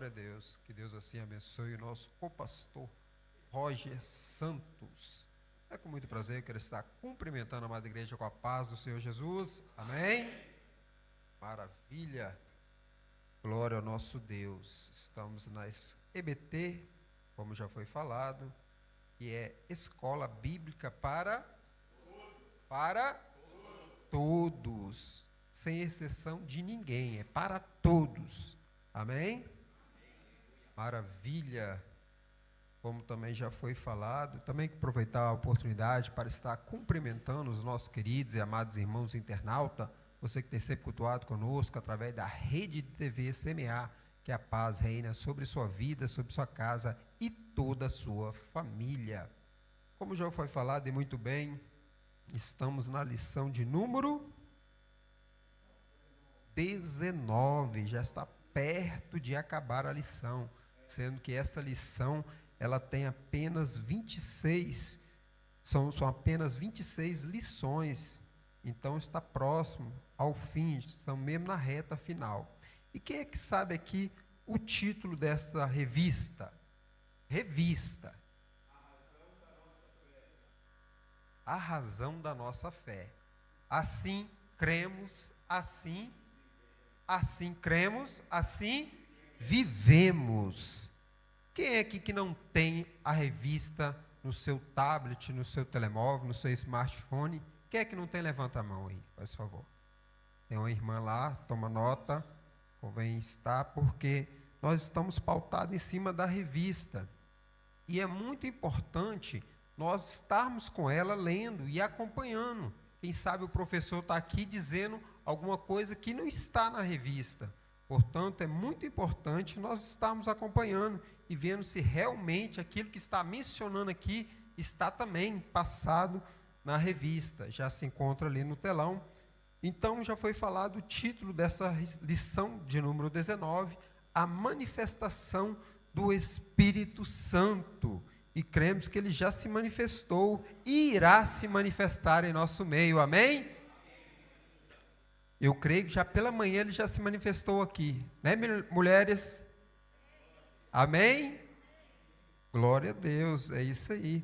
Glória a Deus, que Deus assim abençoe o nosso co-pastor Roger Santos. É com muito prazer que eu quero estar cumprimentando a amada igreja com a paz do Senhor Jesus. Amém? Maravilha. Glória ao nosso Deus. Estamos na EBT, como já foi falado, que é Escola Bíblica para todos, sem exceção de ninguém, é para todos. Amém? Maravilha. Como também já foi falado, também aproveitar a oportunidade para estar cumprimentando os nossos queridos e amados irmãos internautas, você que tem sempre cultuado conosco através da rede de TV CMA, que a paz reina sobre sua vida, sobre sua casa e toda a sua família. Como já foi falado e muito bem, estamos na lição de número 19, já está perto de acabar a lição, sendo que essa lição ela tem apenas 26, são apenas 26 lições, então está próximo ao fim, estamos mesmo na reta final. E quem é que sabe aqui o título desta revista? Revista. A razão da nossa fé. Assim cremos, assim cremos, assim vivemos. Quem é aqui que não tem a revista no seu tablet, no seu telemóvel, no seu smartphone? Quem é que não tem? Levanta a mão aí, por favor. Tem uma irmã lá, toma nota, convém estar, porque nós estamos pautados em cima da revista. E é muito importante nós estarmos com ela lendo e acompanhando. Quem sabe o professor está aqui dizendo alguma coisa que não está na revista. Portanto, é muito importante nós estarmos acompanhando e vendo se realmente aquilo que está mencionando aqui está também passado na revista. Já se encontra ali no telão. Então, já foi falado o título dessa lição de número 19, a manifestação do Espírito Santo. E cremos que ele já se manifestou e irá se manifestar em nosso meio. Amém? Eu creio que já pela manhã ele já se manifestou aqui. Né, mulheres? Amém? Glória a Deus, é isso aí.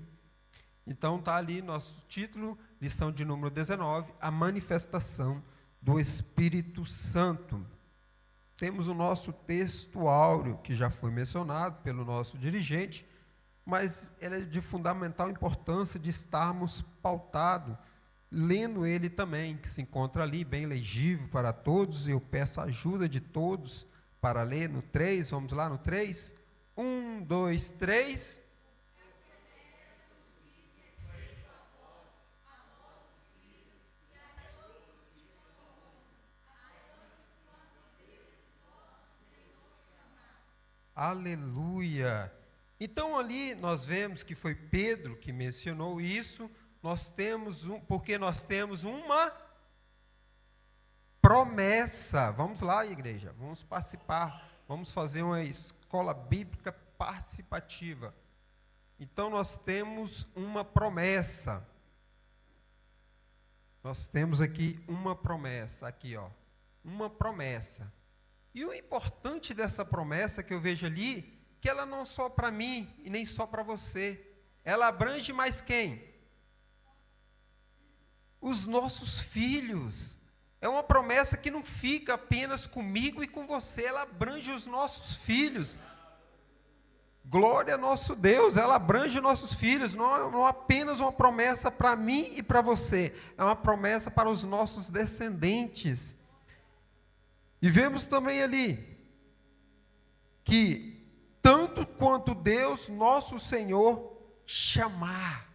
Então está ali nosso título, lição de número 19, a manifestação do Espírito Santo. Temos o nosso texto áureo, que já foi mencionado pelo nosso dirigente, mas ele é de fundamental importância de estarmos pautados, lendo ele também, que se encontra ali, bem legível para todos. Eu peço a ajuda de todos para ler no 3, vamos lá no 3? 1, 2, 3. Aleluia! Então ali nós vemos que foi Pedro que mencionou isso. Porque nós temos uma promessa. Vamos lá, igreja, vamos participar, vamos fazer uma escola bíblica participativa. Então nós temos uma promessa. Nós temos aqui uma promessa, aqui ó, uma promessa. E o importante dessa promessa que eu vejo ali, que ela não só para mim e nem só para você, ela abrange mais quem? Os nossos filhos. É uma promessa que não fica apenas comigo e com você, ela abrange os nossos filhos. Glória a nosso Deus, ela abrange os nossos filhos, não é apenas uma promessa para mim e para você, é uma promessa para os nossos descendentes. E vemos também ali, que tanto quanto Deus, nosso Senhor, chamar.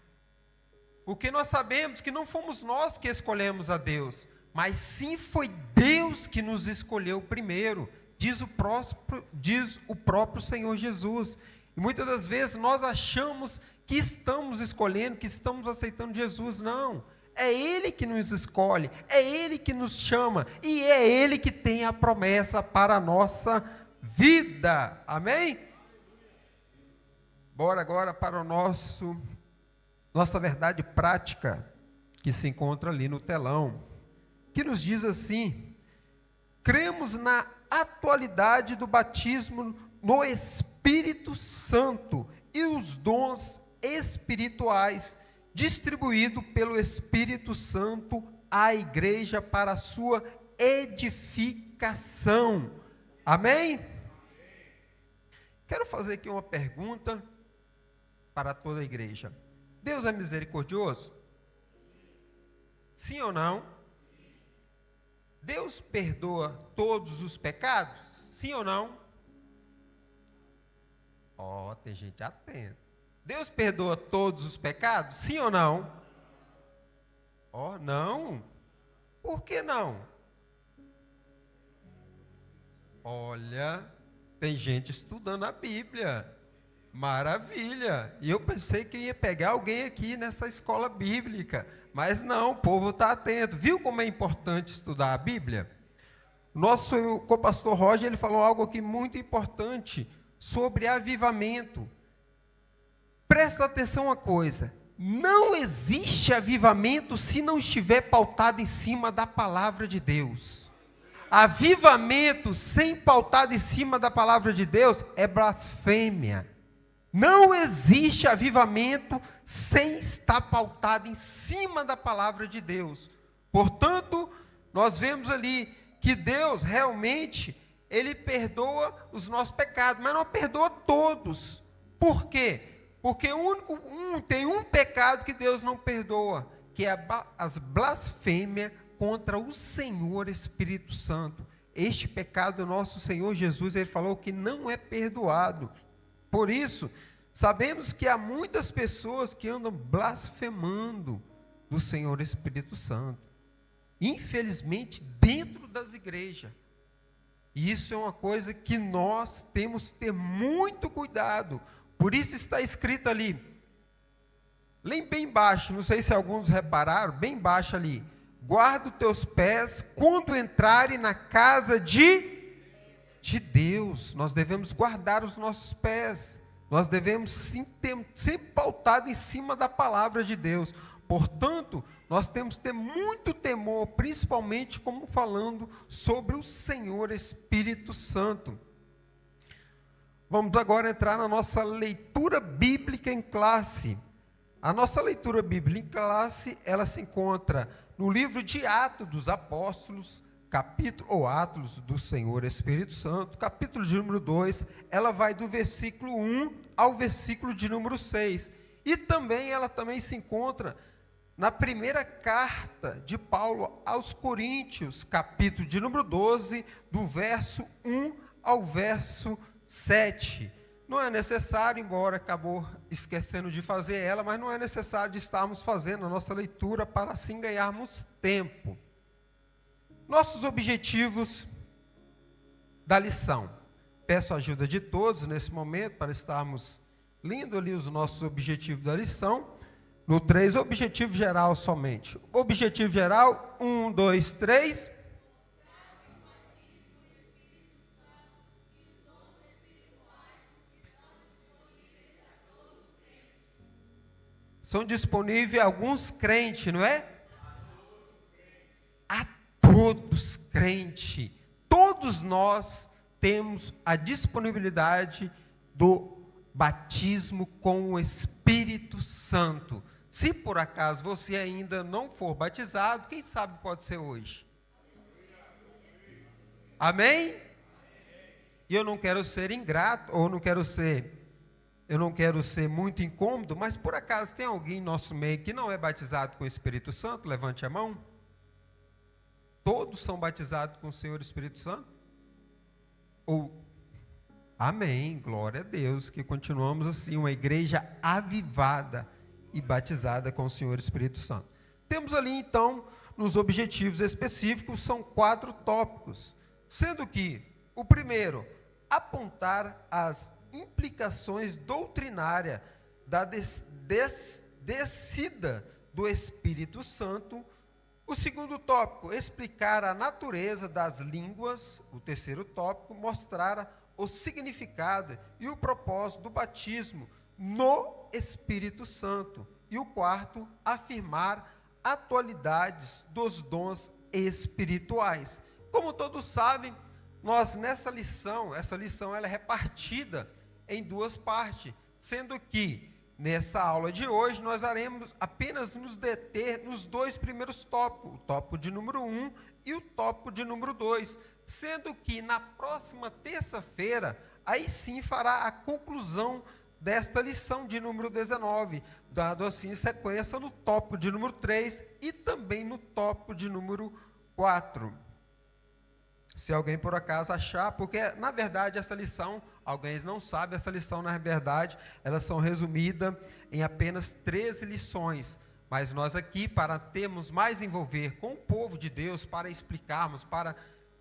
Porque nós sabemos que não fomos nós que escolhemos a Deus, mas sim foi Deus que nos escolheu primeiro, diz o próprio Senhor Jesus. E muitas das vezes nós achamos que estamos escolhendo, que estamos aceitando Jesus. Não, é Ele que nos escolhe, é Ele que nos chama, e é Ele que tem a promessa para a nossa vida. Amém? Bora agora para o nossa verdade prática, que se encontra ali no telão, que nos diz assim: cremos na atualidade do batismo no Espírito Santo e os dons espirituais distribuídos pelo Espírito Santo à igreja para a sua edificação. Amém? Quero fazer aqui uma pergunta para toda a igreja. Deus é misericordioso? Sim ou não? Deus perdoa todos os pecados? Sim ou não? Tem gente atenta. Deus perdoa todos os pecados? Sim ou não? Não. Por que não? Olha, tem gente estudando a Bíblia. Maravilha. E eu pensei que ia pegar alguém aqui nessa escola bíblica. Mas não, o povo está atento. Viu como é importante estudar a Bíblia? Nosso co-pastor Roger, ele falou algo aqui muito importante sobre avivamento. Presta atenção uma coisa. Não existe avivamento se não estiver pautado em cima da palavra de Deus. Avivamento sem pautado em cima da palavra de Deus é blasfêmia. Não existe avivamento sem estar pautado em cima da palavra de Deus. Portanto, nós vemos ali que Deus realmente, Ele perdoa os nossos pecados, mas não perdoa todos. Por quê? Porque tem um pecado que Deus não perdoa, que é as blasfêmias contra o Senhor Espírito Santo. Este pecado, nosso Senhor Jesus, Ele falou que não é perdoado. Por isso, sabemos que há muitas pessoas que andam blasfemando do Senhor Espírito Santo. Infelizmente, dentro das igrejas. E isso é uma coisa que nós temos que ter muito cuidado. Por isso está escrito ali, bem baixo, não sei se alguns repararam, bem baixo ali. Guarda os teus pés quando entrarem na casa de Deus. Nós devemos guardar os nossos pés. Nós devemos sempre pautado em cima da palavra de Deus. Portanto, nós temos que ter muito temor, principalmente como falando sobre o Senhor Espírito Santo. Vamos agora entrar na nossa leitura bíblica em classe. A nossa leitura bíblica em classe, ela se encontra no livro de Atos dos Apóstolos, ou Atos do Senhor Espírito Santo, capítulo de número 2, ela vai do versículo 1 ao versículo de número 6. E também ela também se encontra na primeira carta de Paulo aos Coríntios, capítulo de número 12, do verso 1 ao verso 7. Não é necessário, embora acabou esquecendo de fazer ela, mas não é necessário de estarmos fazendo a nossa leitura para assim ganharmos tempo. Nossos objetivos da lição. Peço a ajuda de todos nesse momento para estarmos lendo ali os nossos objetivos da lição. No 3, objetivo geral somente. Objetivo geral, 1, 2, 3. São disponíveis alguns crentes, não é? A todos crentes. Todos nós temos a disponibilidade do batismo com o Espírito Santo. Se por acaso você ainda não for batizado, quem sabe pode ser hoje. Amém? E eu não quero ser ingrato, ou eu não quero ser muito incômodo, mas por acaso tem alguém em nosso meio que não é batizado com o Espírito Santo? Levante a mão. Todos são batizados com o Senhor Espírito Santo? Amém, glória a Deus, que continuamos assim, uma igreja avivada e batizada com o Senhor Espírito Santo. Temos ali então, nos objetivos específicos, são 4 tópicos, sendo que o primeiro, apontar as implicações doutrinárias da descida do Espírito Santo. O segundo tópico, explicar a natureza das línguas. O terceiro tópico, mostrar o significado e o propósito do batismo no Espírito Santo. E o quarto, afirmar atualidades dos dons espirituais. Como todos sabem, nós nessa lição, essa lição ela é repartida em duas partes, sendo que nessa aula de hoje nós iremos apenas nos deter nos dois primeiros tópicos, o tópico de número 1 e o tópico de número 2, sendo que na próxima terça-feira, aí sim fará a conclusão desta lição de número 19, dado assim sequência no tópico de número 3 e também no tópico de número 4. Se alguém por acaso achar, porque na verdade essa lição, alguém não sabe, essa lição na verdade, elas são resumidas em apenas 13 lições, mas nós aqui, para termos mais envolver com o povo de Deus, para explicarmos, para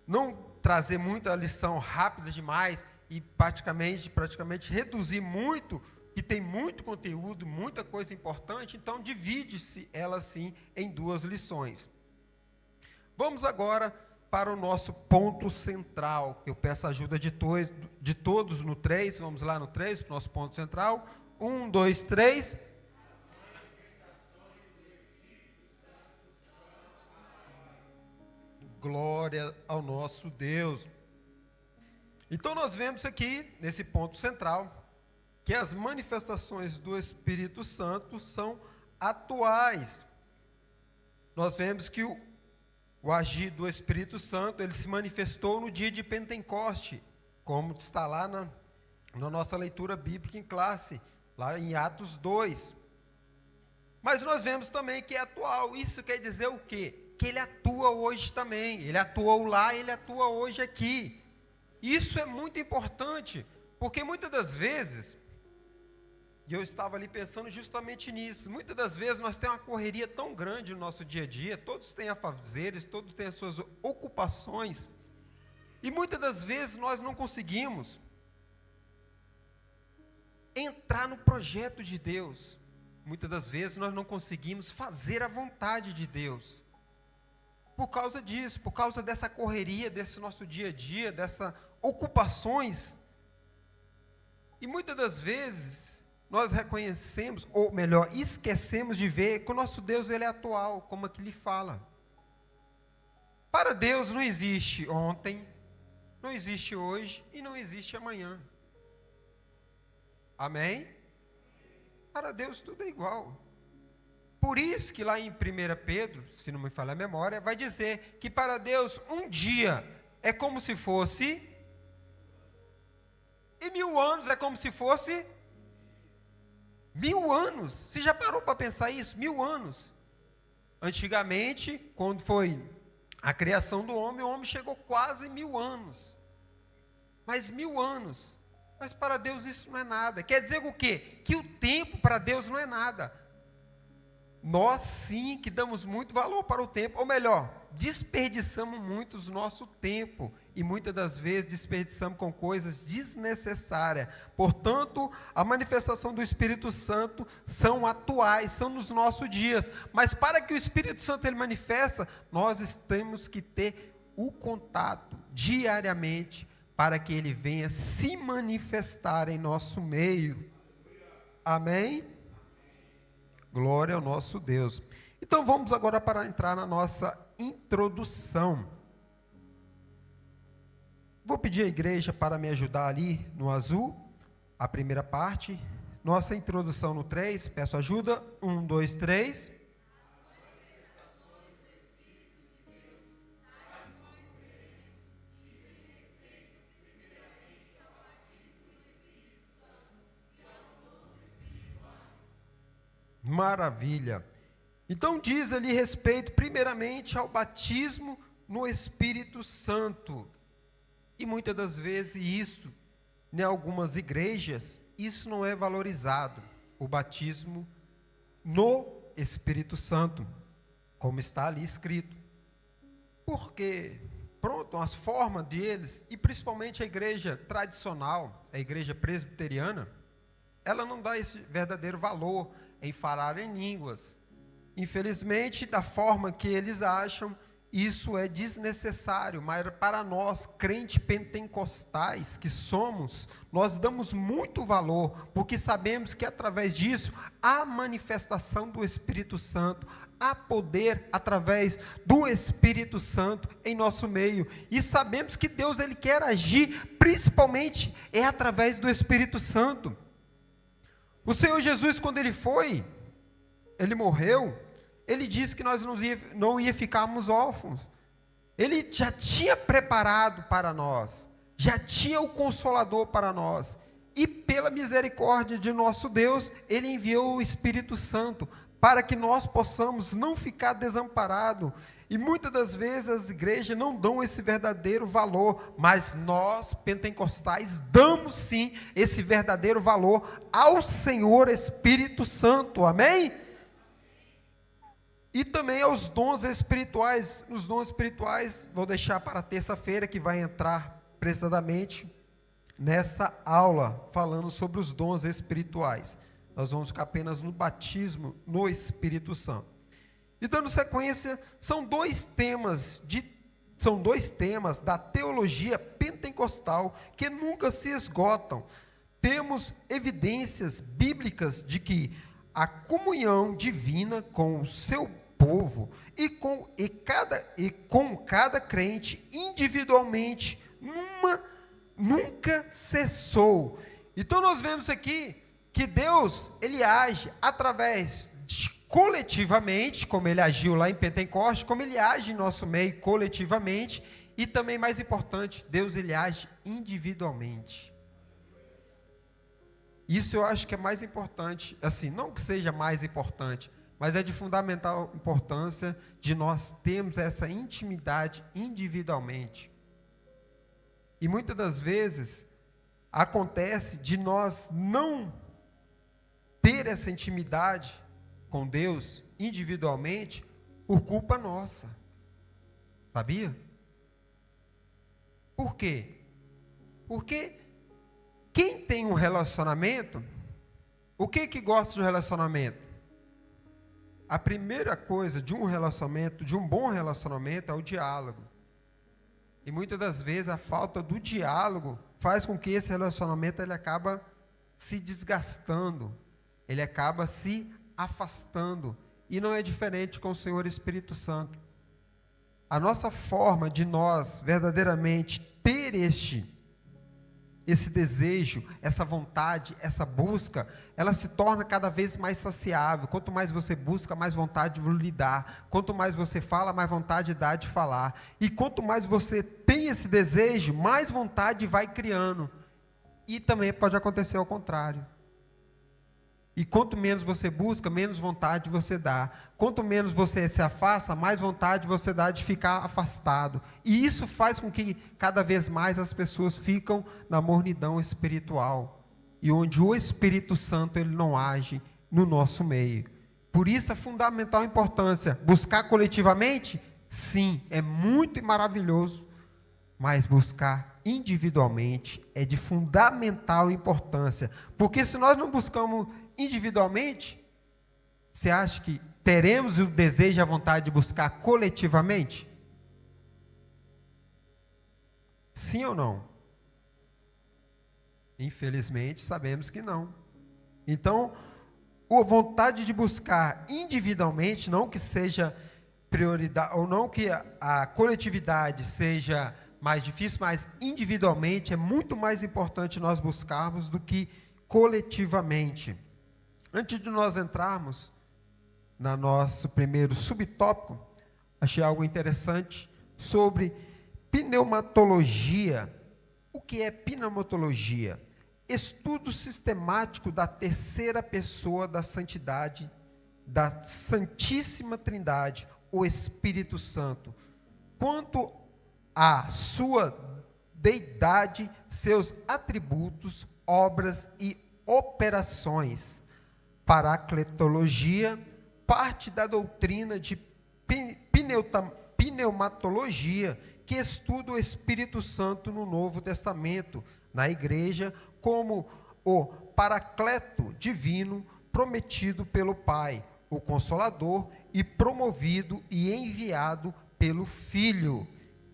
não trazer muita lição rápida demais e praticamente reduzir muito, que tem muito conteúdo, muita coisa importante, então divide-se ela assim em duas lições. Vamos agora para o nosso ponto central, que eu peço a ajuda de todos no 3, vamos lá no 3, para o nosso ponto central, 1, 2, 3. Glória ao nosso Deus. Então nós vemos aqui, nesse ponto central, que as manifestações do Espírito Santo são atuais. Nós vemos que o agir do Espírito Santo, ele se manifestou no dia de Pentecoste, como está lá na nossa leitura bíblica em classe, lá em Atos 2. Mas nós vemos também que é atual. Isso quer dizer o quê? Que ele atua hoje também. Ele atuou lá, ele atua hoje aqui. Isso é muito importante, porque muitas das vezes, e eu estava ali pensando justamente nisso, muitas das vezes nós temos uma correria tão grande no nosso dia a dia, todos têm afazeres, todos têm as suas ocupações, e muitas das vezes nós não conseguimos entrar no projeto de Deus, muitas das vezes nós não conseguimos fazer a vontade de Deus, por causa disso, por causa dessa correria, desse nosso dia a dia, dessas ocupações, e muitas das vezes nós reconhecemos, ou melhor, esquecemos de ver que o nosso Deus ele é atual, como aqui ele fala. Para Deus não existe ontem, não existe hoje e não existe amanhã. Amém? Para Deus tudo é igual. Por isso que lá em 1 Pedro, se não me falha a memória, vai dizer que para Deus um dia é como se fosse, e 1000 anos é como se fosse 1000 anos. Você já parou para pensar isso? 1000 anos. Antigamente, quando foi a criação do homem, o homem chegou quase 1000 anos. Mas 1000 anos. Mas para Deus isso não é nada. Quer dizer o quê? Que o tempo para Deus não é nada. Nós sim que damos muito valor para o tempo, ou melhor, desperdiçamos muito o nosso tempo, e muitas das vezes desperdiçamos com coisas desnecessárias. Portanto, a manifestação do Espírito Santo são atuais, são nos nossos dias, mas para que o Espírito Santo ele manifesta, nós temos que ter o contato diariamente, para que ele venha se manifestar em nosso meio. Amém? Glória ao nosso Deus. Então vamos agora para entrar na nossa introdução. Vou pedir à igreja para me ajudar ali no azul, a primeira parte. Nossa introdução no 3, peço ajuda. 1, 2, 3. Maravilha. Então diz ali respeito primeiramente ao batismo no Espírito Santo. E muitas das vezes isso, em algumas igrejas, isso não é valorizado. O batismo no Espírito Santo, como está ali escrito. Porque, pronto, as formas deles, e principalmente a igreja tradicional, a igreja presbiteriana, ela não dá esse verdadeiro valor em falar em línguas. Infelizmente, da forma que eles acham, isso é desnecessário, mas para nós, crentes pentecostais que somos, nós damos muito valor, porque sabemos que através disso, a manifestação do Espírito Santo, há poder através do Espírito Santo em nosso meio. E sabemos que Deus ele quer agir, principalmente através do Espírito Santo. O Senhor Jesus, quando ele morreu, ele disse que nós não ia ficarmos órfãos. Ele já tinha preparado para nós, já tinha o Consolador para nós. E pela misericórdia de nosso Deus, ele enviou o Espírito Santo para que nós possamos não ficar desamparados. E muitas das vezes as igrejas não dão esse verdadeiro valor, mas nós, pentecostais, damos sim esse verdadeiro valor ao Senhor Espírito Santo, amém? E também aos dons espirituais. Os dons espirituais, vou deixar para terça-feira, que vai entrar precisamente nessa aula, falando sobre os dons espirituais. Nós vamos ficar apenas no batismo no Espírito Santo. E dando sequência, são dois temas da teologia pentecostal que nunca se esgotam. Temos evidências bíblicas de que a comunhão divina com o seu povo e com cada crente individualmente nunca cessou. Então nós vemos aqui que Deus ele age através de coletivamente, como ele agiu lá em Pentecostes, como ele age em nosso meio coletivamente, e também mais importante, Deus ele age individualmente. Isso eu acho que é mais importante, assim, não que seja mais importante, mas é de fundamental importância de nós termos essa intimidade individualmente. E muitas das vezes acontece de nós não ter essa intimidade com Deus individualmente por culpa nossa. Sabia? Por quê? Porque quem tem um relacionamento, o que gosta de um relacionamento? A primeira coisa de um relacionamento, de um bom relacionamento, é o diálogo. E muitas das vezes a falta do diálogo faz com que esse relacionamento ele acaba se desgastando, ele acaba se afastando. E não é diferente com o Senhor Espírito Santo. A nossa forma de nós verdadeiramente ter esse desejo, essa vontade, essa busca, ela se torna cada vez mais saciável. Quanto mais você busca, mais vontade lhe dá. Quanto mais você fala, mais vontade dá de falar. E quanto mais você tem esse desejo, mais vontade vai criando. E também pode acontecer ao contrário. E quanto menos você busca, menos vontade você dá. Quanto menos você se afasta, mais vontade você dá de ficar afastado. E isso faz com que cada vez mais as pessoas ficam na mornidão espiritual. E onde o Espírito Santo ele não age no nosso meio. Por isso é fundamental importância. Buscar coletivamente? Sim, é muito maravilhoso. Mas buscar individualmente é de fundamental importância. Porque se nós não buscamos individualmente, você acha que teremos o desejo e a vontade de buscar coletivamente? Sim ou não? Infelizmente, sabemos que não. Então, a vontade de buscar individualmente, não que seja prioridade, ou não que a coletividade seja mais difícil, mas individualmente é muito mais importante nós buscarmos do que coletivamente. Antes de nós entrarmos no nosso primeiro subtópico, achei algo interessante sobre pneumatologia. O que é pneumatologia? Estudo sistemático da terceira pessoa da santidade, da Santíssima Trindade, o Espírito Santo, quanto à sua deidade, seus atributos, obras e operações. Paracletologia, parte da doutrina de pneumatologia, que estuda o Espírito Santo no Novo Testamento, na igreja, como o Paracleto divino prometido pelo Pai, o Consolador, e promovido e enviado pelo Filho.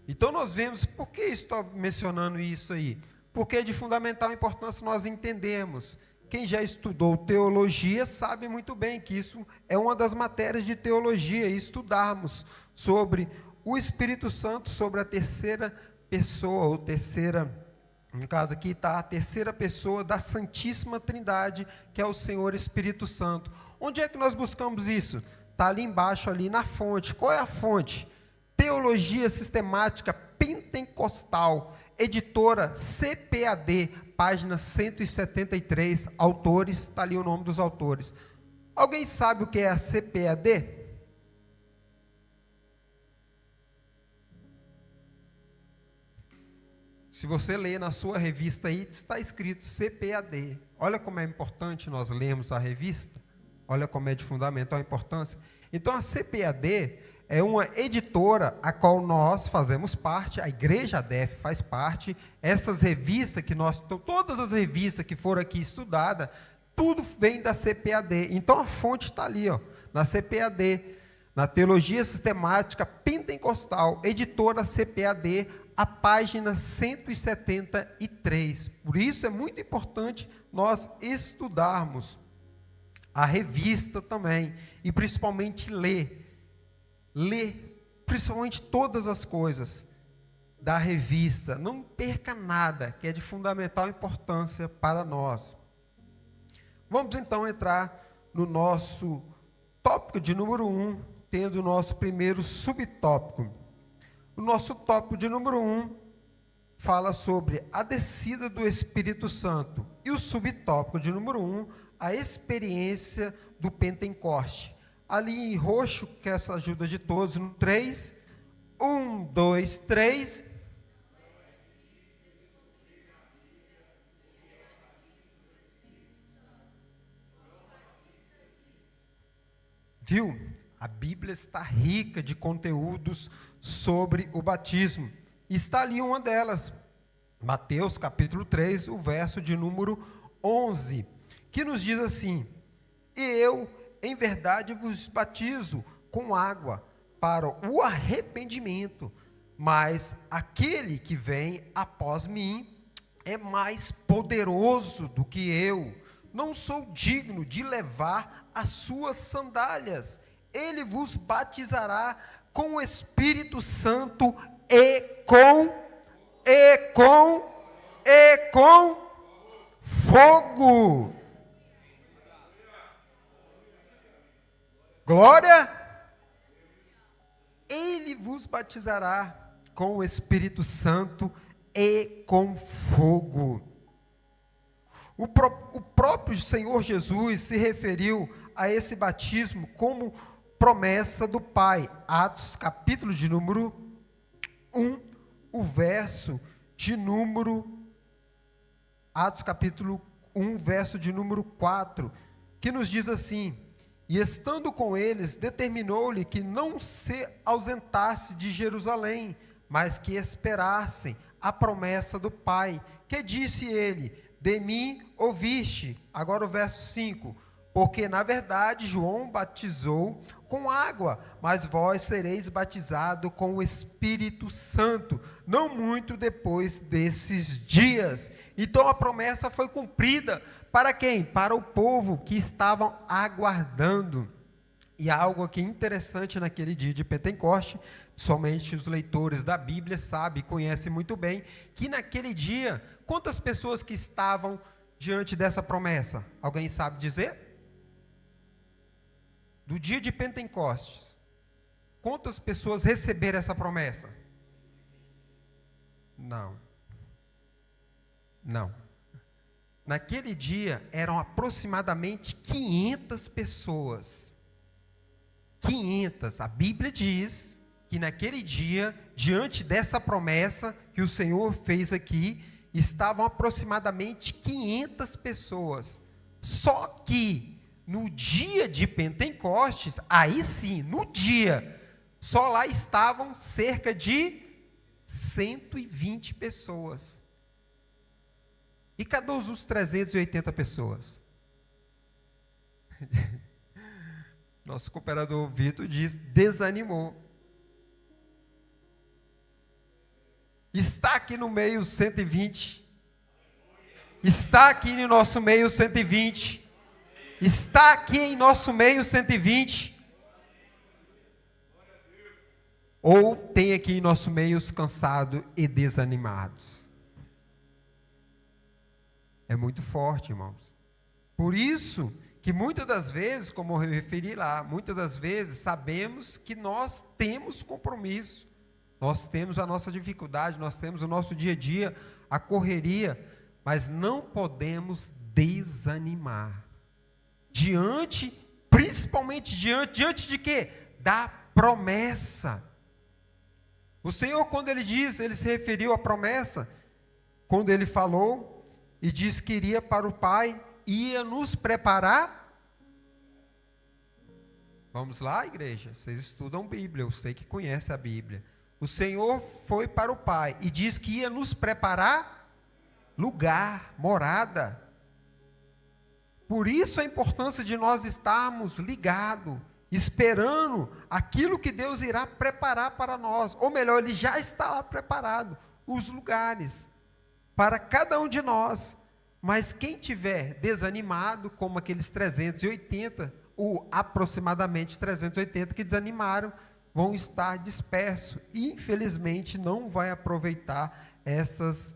Então nós vemos, por que estou mencionando isso aí? Porque é de fundamental importância nós entendermos Quem já estudou teologia sabe muito bem que isso é uma das matérias de teologia, estudarmos sobre o Espírito Santo, sobre a terceira pessoa, ou terceira, no caso aqui está a terceira pessoa da Santíssima Trindade, que é o Senhor Espírito Santo. Onde é que nós buscamos isso? Está ali embaixo, ali na fonte. Qual é a fonte? Teologia Sistemática Pentecostal, editora CPAD, página 173, autores, está ali o nome dos autores. Alguém sabe o que é a CPAD? Se você ler na sua revista aí, está escrito CPAD. Olha como é importante nós lermos a revista. Olha como é de fundamental importância. Então, a CPAD é uma editora a qual nós fazemos parte, a Igreja ADEF faz parte. Essas revistas que nós, todas as revistas que foram aqui estudadas, tudo vem da CPAD. Então, a fonte está ali, ó, na CPAD, na Teologia Sistemática Pentecostal, editora CPAD, a página 173. Por isso é muito importante nós estudarmos a revista também, e principalmente ler principalmente todas as coisas da revista. Não perca nada, que é de fundamental importância para nós. Vamos então entrar no nosso tópico de número 1, tendo o nosso primeiro subtópico. O nosso tópico de número 1 fala sobre a descida do Espírito Santo. E o subtópico de número 1, a experiência do Pentecoste. Ali em roxo, que é essa ajuda de todos, no 3. 1, 2, 3. Viu? A Bíblia está rica de conteúdos sobre o batismo. Está ali uma delas, Mateus capítulo 3, o verso de número 11, que nos diz assim: e eu, em verdade, vos batizo com água para o arrependimento, mas aquele que vem após mim é mais poderoso do que eu. Não sou digno de levar as suas sandálias. Ele vos batizará com o Espírito Santo e com fogo. Glória! Ele vos batizará com o Espírito Santo e com fogo. O próprio Senhor Jesus se referiu a esse batismo como promessa do Pai. Atos, capítulo de número 1, o verso de número... Atos, capítulo 1, verso de número 4, que nos diz assim: e estando com eles, determinou-lhe que não se ausentasse de Jerusalém, mas que esperassem a promessa do Pai. Que disse ele: de mim ouviste. Agora o verso 5. Porque, na verdade, João batizou com água, mas vós sereis batizados com o Espírito Santo, não muito depois desses dias. Então a promessa foi cumprida. Para quem? Para o povo que estavam aguardando. E algo aqui interessante naquele dia de Pentecoste, somente os leitores da Bíblia sabem, conhecem muito bem, que naquele dia, quantas pessoas que estavam diante dessa promessa? Alguém sabe dizer? Do dia de Pentecostes, quantas pessoas receberam essa promessa? Não. Naquele dia, eram aproximadamente 500 pessoas. 500. A Bíblia diz que naquele dia, diante dessa promessa que o Senhor fez aqui, estavam aproximadamente 500 pessoas. Só que no dia de Pentecostes, aí sim, no dia, só lá estavam cerca de 120 pessoas. E cadê os 380 pessoas? Nosso cooperador Vitor diz, desanimou. Está aqui no meio 120. Está aqui em nosso meio 120. Está aqui em nosso meio 120. Ou tem aqui em nosso meio os cansados e desanimados. É muito forte, irmãos. Por isso que muitas das vezes, como eu referi lá, muitas das vezes sabemos que nós temos compromisso, nós temos a nossa dificuldade, nós temos o nosso dia a dia, a correria, mas não podemos desanimar. Principalmente diante de quê? Da promessa. O Senhor, quando Ele diz, Ele se referiu à promessa, quando Ele falou e disse que iria para o Pai, ia nos preparar. Vamos lá, igreja, vocês estudam Bíblia, eu sei que conhecem a Bíblia. O Senhor foi para o Pai e disse que ia nos preparar lugar, morada. Por isso a importância de nós estarmos ligados, esperando aquilo que Deus irá preparar para nós. Ou melhor, Ele já está lá preparado, os lugares, para cada um de nós. Mas quem tiver desanimado, como aqueles 380, ou aproximadamente 380 que desanimaram, vão estar dispersos. E, infelizmente, não vai aproveitar essas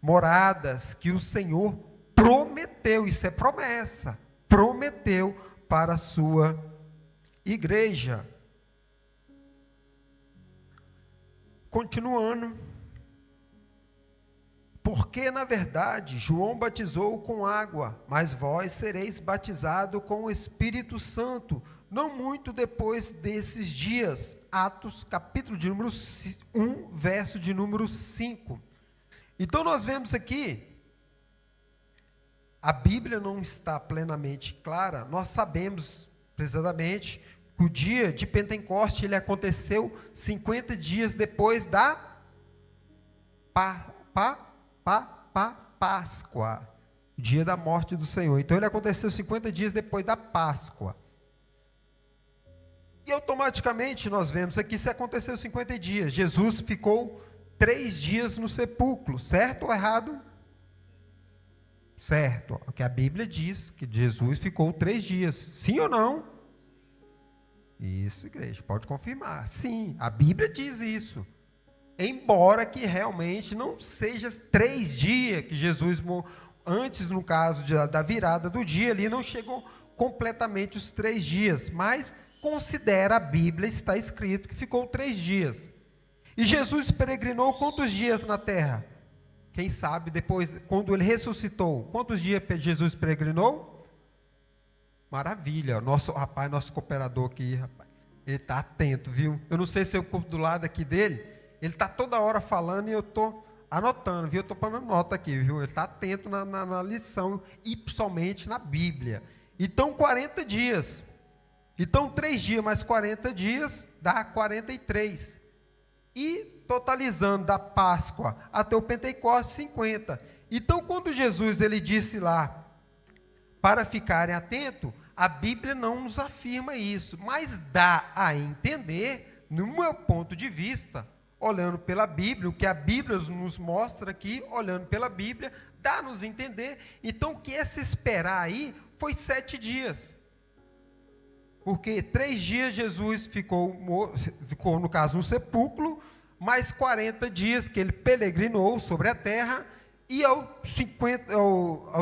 moradas que o Senhor prometeu. Isso é promessa. Prometeu para a sua igreja. Continuando. Porque, na verdade, João batizou com água, mas vós sereis batizados com o Espírito Santo, não muito depois desses dias. Atos, capítulo de número 1, verso de número 5. Então, nós vemos aqui, a Bíblia não está plenamente clara, nós sabemos, precisamente, que o dia de Pentecoste, ele aconteceu 50 dias depois da Páscoa, o dia da morte do Senhor. Então ele aconteceu 50 dias depois da Páscoa. E automaticamente nós vemos aqui, se aconteceu 50 dias, Jesus ficou 3 dias no sepulcro, certo ou errado? Certo, o que a Bíblia diz, que Jesus ficou 3 dias, sim ou não? Isso, igreja, pode confirmar, sim, a Bíblia diz isso. Embora que realmente não seja 3 dias que Jesus, antes no caso da virada do dia, ali não chegou completamente os 3 dias, mas considera a Bíblia, está escrito que ficou 3 dias. E Jesus peregrinou quantos dias na terra? Quem sabe depois, quando ele ressuscitou, quantos dias Jesus peregrinou? Maravilha, nosso cooperador aqui, rapaz, ele está atento, viu? Eu não sei se eu do lado aqui dele, ele está toda hora falando e eu estou anotando, viu? Eu estou pondo nota aqui, viu? Ele está atento na lição e principalmente na Bíblia. Então, 40 dias. Então, 3 dias mais 40 dias dá 43. E totalizando da Páscoa até o Pentecostes, 50. Então, quando Jesus ele disse lá, para ficarem atentos, a Bíblia não nos afirma isso, mas dá a entender, no meu ponto de vista, olhando pela Bíblia, o que a Bíblia nos mostra aqui, olhando pela Bíblia, dá-nos a entender. Então, o que é se esperar aí foi 7 dias. Porque 3 dias Jesus ficou, no caso, no sepulcro, mais 40 dias que ele peregrinou sobre a terra, e aos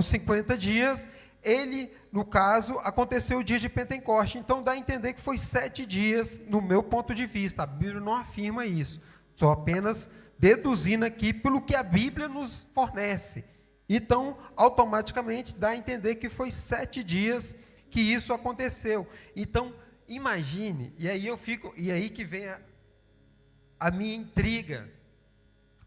50 dias, ele, no caso, aconteceu o dia de Pentecoste. Então, dá a entender que foi 7 dias, no meu ponto de vista. A Bíblia não afirma isso. Só apenas deduzindo aqui pelo que a Bíblia nos fornece. Então, automaticamente, dá a entender que foi 7 dias que isso aconteceu. Então, imagine, e aí que vem a minha intriga.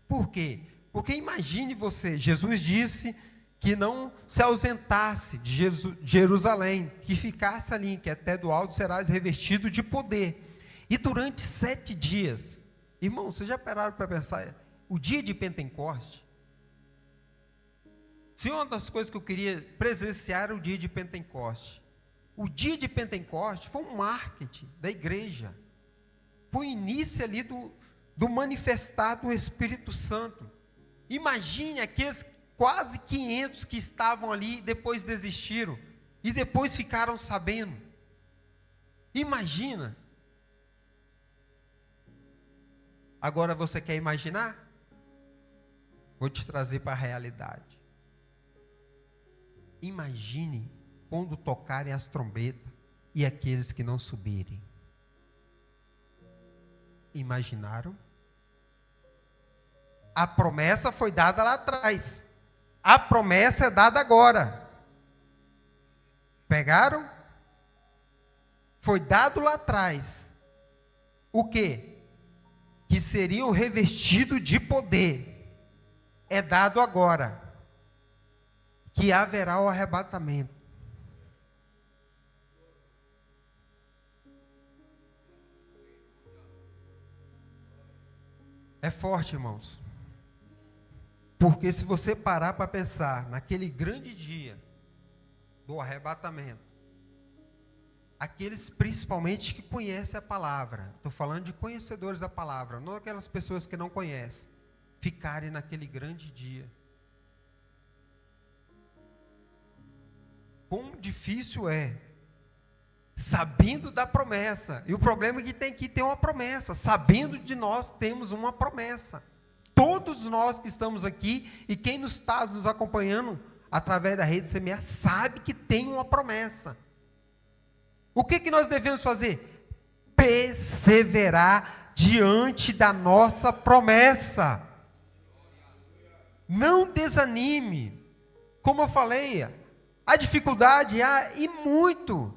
Por quê? Porque imagine você, Jesus disse que não se ausentasse de Jerusalém, que ficasse ali, que até do alto serás revestido de poder. E durante 7 dias, irmão, vocês já pararam para pensar, o dia de Pentecoste, se uma das coisas que eu queria presenciar era o dia de Pentecoste. O dia de Pentecoste foi um marketing da igreja, foi o início ali do manifestar do Espírito Santo. Imagine aqueles quase 500 que estavam ali, depois desistiram, e depois ficaram sabendo. Imagina. Agora você quer imaginar? Vou te trazer para a realidade. Imagine quando tocarem as trombetas e aqueles que não subirem. Imaginaram? A promessa foi dada lá atrás. A promessa é dada agora. Pegaram? Foi dado lá atrás. O quê? Que seriam revestidos de poder. É dado agora. Que haverá o arrebatamento. É forte, irmãos. Porque se você parar para pensar naquele grande dia do arrebatamento, aqueles principalmente que conhecem a palavra, estou falando de conhecedores da palavra, não aquelas pessoas que não conhecem, ficarem naquele grande dia. Quão difícil é, sabendo da promessa. E o problema é que tem que ter uma promessa. Sabendo de nós, temos uma promessa. Todos nós que estamos aqui, e quem está nos acompanhando através da rede CMA, sabe que tem uma promessa. O que nós devemos fazer? Perseverar diante da nossa promessa. Não desanime. Como eu falei, a dificuldade é muito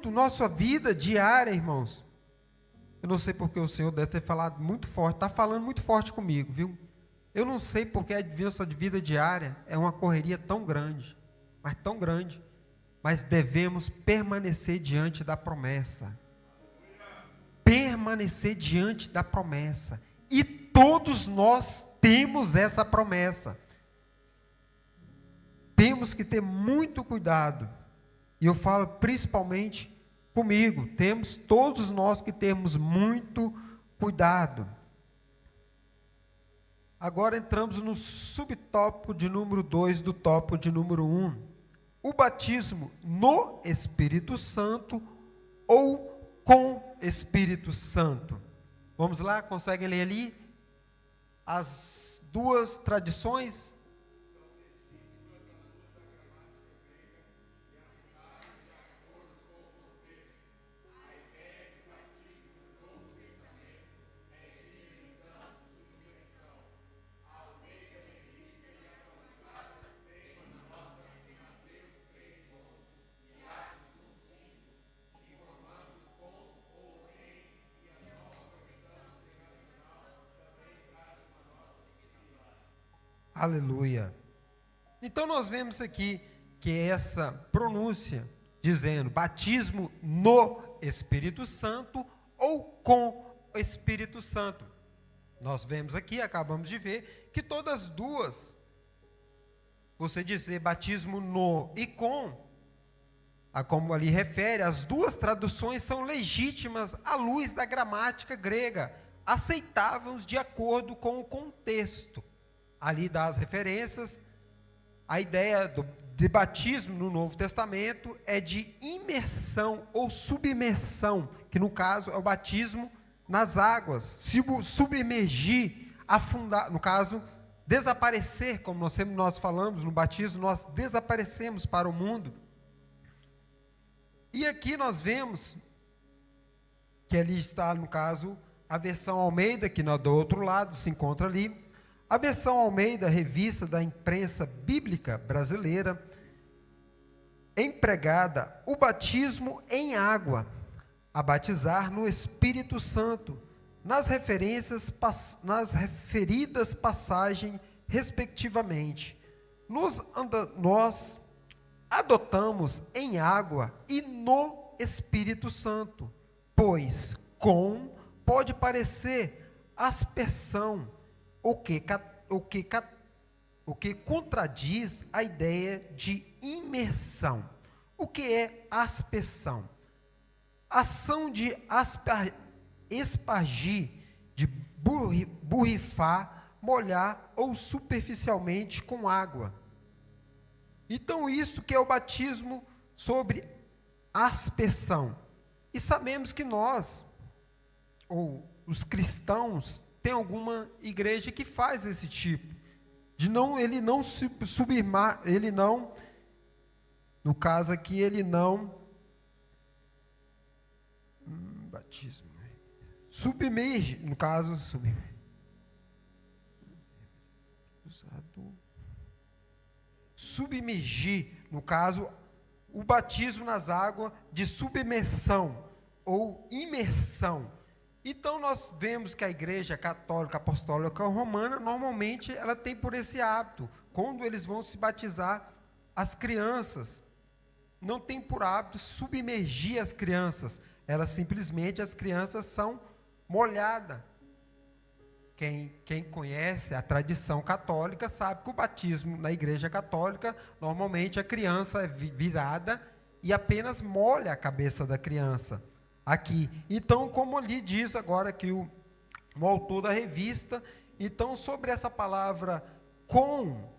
nossa vida diária, irmãos. Eu não sei porque o Senhor deve ter falado muito forte, está falando muito forte comigo, viu? Eu não sei porque a nossa vida diária é uma correria tão grande, mas devemos permanecer diante da promessa. Permanecer diante da promessa. E todos nós temos essa promessa. Temos que ter muito cuidado. E eu falo principalmente comigo. Todos nós que temos muito cuidado. Agora entramos no subtópico de número 2 do tópico de número 1. O batismo no Espírito Santo ou com Espírito Santo. Vamos lá, conseguem ler ali? As duas tradições. Aleluia. Então nós vemos aqui que essa pronúncia dizendo batismo no Espírito Santo ou com o Espírito Santo. Nós vemos aqui, acabamos de ver, que todas as duas, você dizer batismo no e com, como ali refere, as duas traduções são legítimas à luz da gramática grega, aceitáveis de acordo com o contexto. Ali das referências, a ideia de batismo no Novo Testamento é de imersão ou submersão, que no caso é o batismo nas águas, submergir, afundar, no caso, desaparecer, como nós falamos no batismo, nós desaparecemos para o mundo. E aqui nós vemos que ali está, no caso, a versão Almeida, que do outro lado se encontra ali. A versão Almeida, revista da imprensa bíblica brasileira, empregada o batismo em água, a batizar no Espírito Santo, nas referidas passagens, respectivamente. Nós adotamos em água e no Espírito Santo, pois com pode parecer aspersão, o que contradiz a ideia de imersão. O que é aspersão? Ação de espargir, de borrifar molhar ou superficialmente com água. Então, isso que é o batismo sobre aspersão. E sabemos que nós, ou os cristãos, tem alguma igreja que faz esse tipo, de não, ele não submergir, ele não, no caso aqui, ele não, batismo, submerge, no caso, submergir, no caso, o batismo nas águas de submersão ou imersão. Então, nós vemos que a igreja católica apostólica romana, normalmente, ela tem por esse hábito, quando eles vão se batizar, as crianças, não tem por hábito submergir as crianças, elas simplesmente, as crianças são molhadas. Quem conhece a tradição católica sabe que o batismo na igreja católica, normalmente a criança é virada e apenas molha a cabeça da criança. Aqui. Então, como ali diz agora que o autor da revista, então, sobre essa palavra com,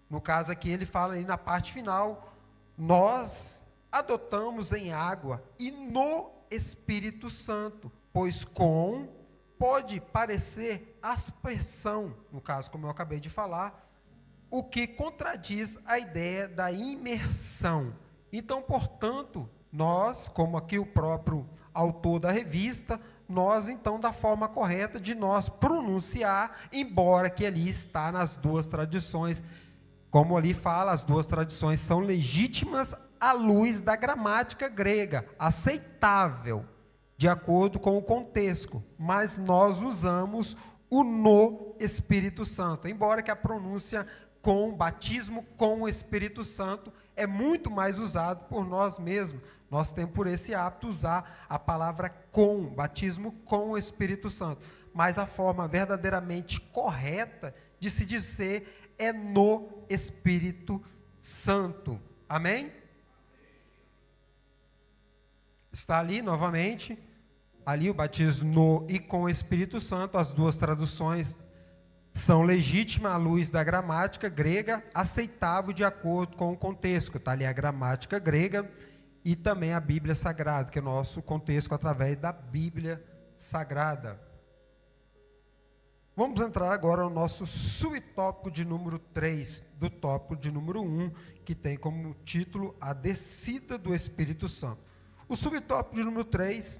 no caso aqui ele fala aí na parte final, nós adotamos em água e no Espírito Santo, pois com pode parecer aspersão, no caso, como eu acabei de falar, o que contradiz a ideia da imersão. Então, portanto, nós, como aqui o próprio autor da revista, nós, então, da forma correta de nós pronunciar, embora que ali está nas duas tradições, como ali fala, as duas tradições são legítimas à luz da gramática grega, aceitável, de acordo com o contexto, mas nós usamos o no Espírito Santo, embora que a pronúncia com batismo com o Espírito Santo é muito mais usado por nós mesmos. Nós temos por esse hábito usar a palavra com, batismo com o Espírito Santo. Mas a forma verdadeiramente correta de se dizer é no Espírito Santo. Amém? Está ali novamente, ali o batismo no e com o Espírito Santo, as duas traduções são legítimas à luz da gramática grega, aceitável de acordo com o contexto. Está ali a gramática grega e também a Bíblia Sagrada, que é o nosso contexto através da Bíblia Sagrada. Vamos entrar agora no nosso subtópico de número 3, do tópico de número 1, que tem como título a descida do Espírito Santo. O subtópico de número 3,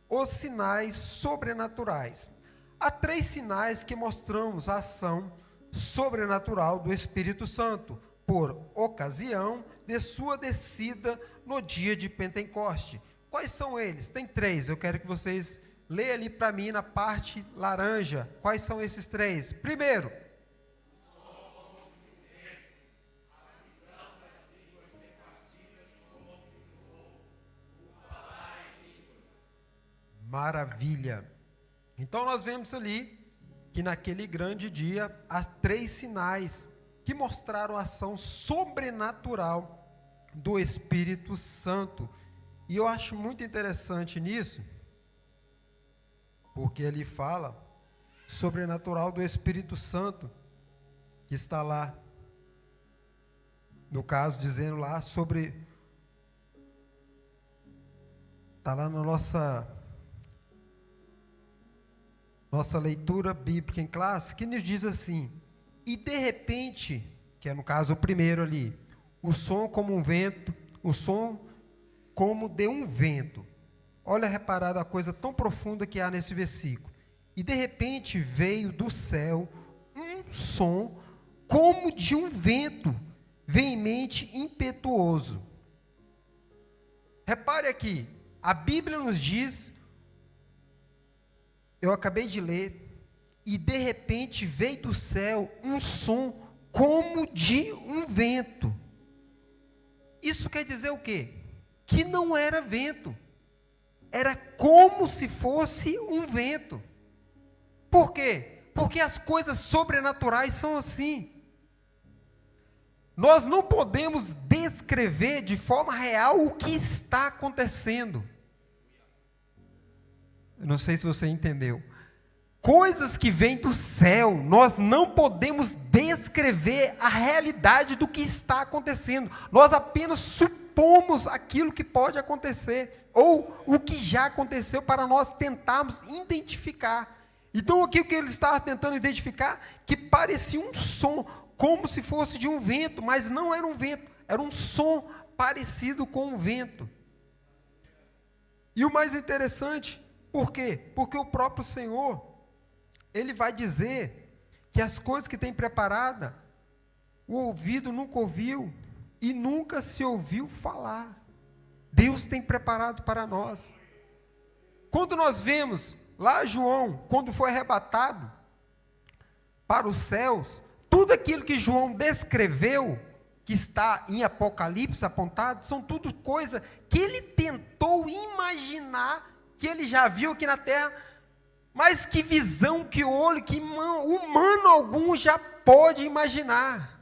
os sinais sobrenaturais. Há 3 sinais que mostramos a ação sobrenatural do Espírito Santo, por ocasião de sua descida no dia de Pentecoste. Quais são eles? Tem 3, eu quero que vocês leiam ali para mim na parte laranja. Quais são esses 3? Primeiro, maravilha. Então nós vemos ali que naquele grande dia há 3 sinais que mostraram a ação sobrenatural do Espírito Santo. E eu acho muito interessante nisso, porque ele fala sobrenatural do Espírito Santo, que está lá, no caso, dizendo lá sobre, está lá na nossa leitura bíblica em classe, que nos diz assim: e de repente, que é no caso o primeiro ali, o som como um vento, o som como de um vento. Olha, reparado a coisa tão profunda que há nesse versículo. E de repente veio do céu um som como de um vento, veemente, impetuoso. Repare aqui, a Bíblia nos diz, eu acabei de ler, e de repente veio do céu um som como de um vento. Isso quer dizer o quê? Que não era vento, era como se fosse um vento. Por quê? Porque as coisas sobrenaturais são assim. Nós não podemos descrever de forma real o que está acontecendo. Eu não sei se você entendeu. coisas que vêm do céu, nós não podemos descrever a realidade do que está acontecendo. Nós apenas supomos aquilo que pode acontecer, ou o que já aconteceu, para nós tentarmos identificar. Então, aqui o que ele estava tentando identificar, que parecia um som, como se fosse de um vento, mas não era um vento, era um som parecido com um vento. E o mais interessante, por quê? Porque o próprio Senhor, Ele vai dizer que as coisas que tem preparada, o ouvido nunca ouviu e nunca se ouviu falar. Deus tem preparado para nós. Quando nós vemos lá João, quando foi arrebatado para os céus, tudo aquilo que João descreveu, que está em Apocalipse apontado, são tudo coisa que ele tentou imaginar, que ele já viu aqui na terra, mas que visão, que olho, que humano algum já pode imaginar.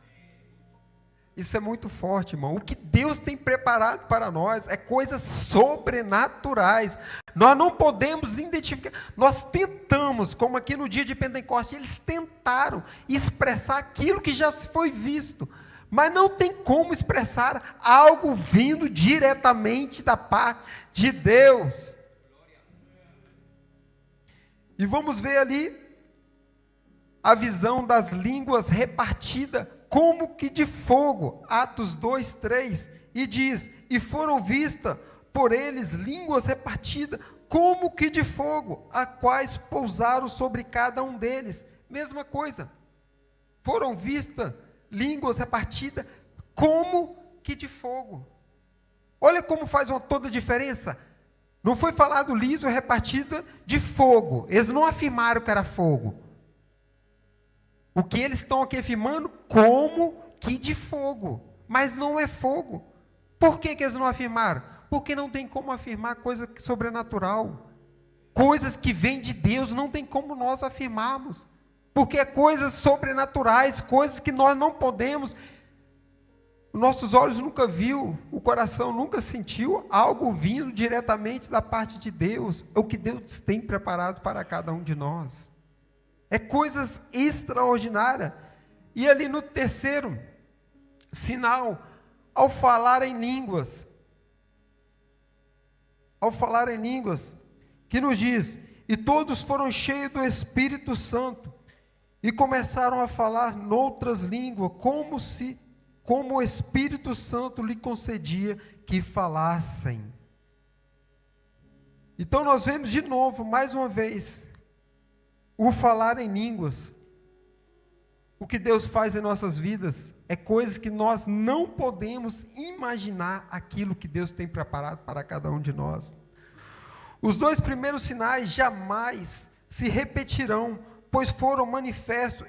Isso é muito forte, irmão. O que Deus tem preparado para nós é coisas sobrenaturais. Nós não podemos identificar. Nós tentamos, como aqui no dia de Pentecostes, eles tentaram expressar aquilo que já foi visto, mas não tem como expressar algo vindo diretamente da parte de Deus. E vamos ver ali a visão das línguas repartida como que de fogo, Atos 2, 3, e diz, e foram vistas por eles línguas repartidas como que de fogo, a quais pousaram sobre cada um deles. Mesma coisa, foram vistas línguas repartidas como que de fogo. Olha como faz toda a diferença. Não foi falado liso repartida de fogo. Eles não afirmaram que era fogo. O que eles estão aqui afirmando, como que de fogo. Mas não é fogo. Por que eles não afirmaram? Porque não tem como afirmar coisa sobrenatural. Coisas que vêm de Deus, não tem como nós afirmarmos. Porque é coisas sobrenaturais, coisas que nós não podemos. Nossos olhos nunca viu, o coração nunca sentiu algo vindo diretamente da parte de Deus. É o que Deus tem preparado para cada um de nós. É coisas extraordinárias. E ali no terceiro sinal, ao falar em línguas, que nos diz, e todos foram cheios do Espírito Santo, e começaram a falar noutras línguas, como o Espírito Santo lhe concedia que falassem. Então nós vemos de novo, mais uma vez, o falar em línguas. O que Deus faz em nossas vidas é coisas que nós não podemos imaginar aquilo que Deus tem preparado para cada um de nós. Os dois primeiros sinais jamais se repetirão, pois foram manifestos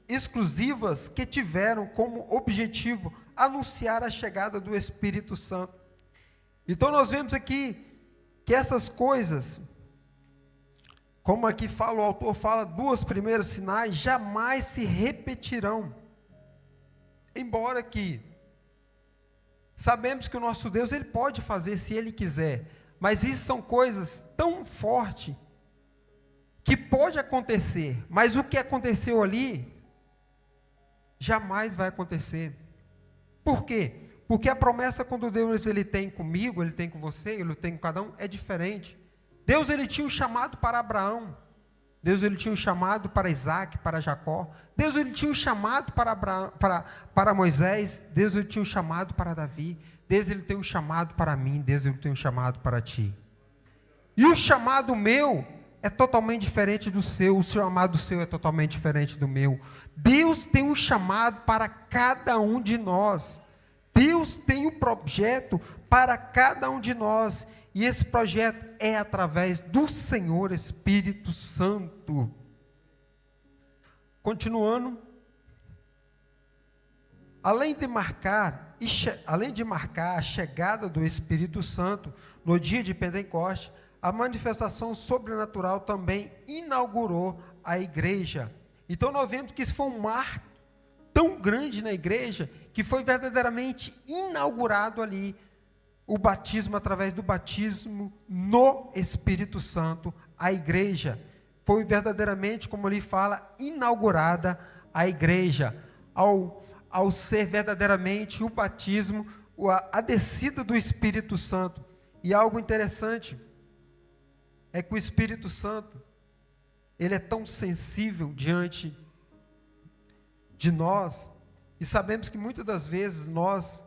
exclusivas que tiveram como objetivo anunciar a chegada do Espírito Santo. Então nós vemos aqui que essas coisas, como aqui fala, o autor fala, duas primeiros sinais jamais se repetirão. Embora que sabemos que o nosso Deus, Ele pode fazer se Ele quiser, mas isso são coisas tão fortes que pode acontecer, mas o que aconteceu ali jamais vai acontecer. Por quê? Porque a promessa, quando Deus ele tem comigo, Ele tem com você, Ele tem com cada um, é diferente. Deus ele tinha um chamado para Abraão, Deus ele tinha um chamado para Isaac, para Jacó, Deus ele tinha um chamado para Moisés, Deus ele tinha um chamado para Davi, Deus ele tem um chamado para mim, Deus ele tem um chamado para ti. E o chamado meu é totalmente diferente do seu, o chamado seu é totalmente diferente do meu. Deus tem um chamado para cada um de nós. Deus tem um projeto para cada um de nós. E esse projeto é através do Senhor Espírito Santo. Continuando. Além de marcar a chegada do Espírito Santo no dia de Pentecostes, a manifestação sobrenatural também inaugurou a igreja. Então nós vemos que isso foi um marco tão grande na igreja, que foi verdadeiramente inaugurado ali, o batismo, através do batismo no Espírito Santo, a igreja foi verdadeiramente, como ele fala, inaugurada a igreja, ao ser verdadeiramente o batismo, a descida do Espírito Santo. E algo interessante é que o Espírito Santo, ele é tão sensível diante de nós, e sabemos que muitas das vezes nós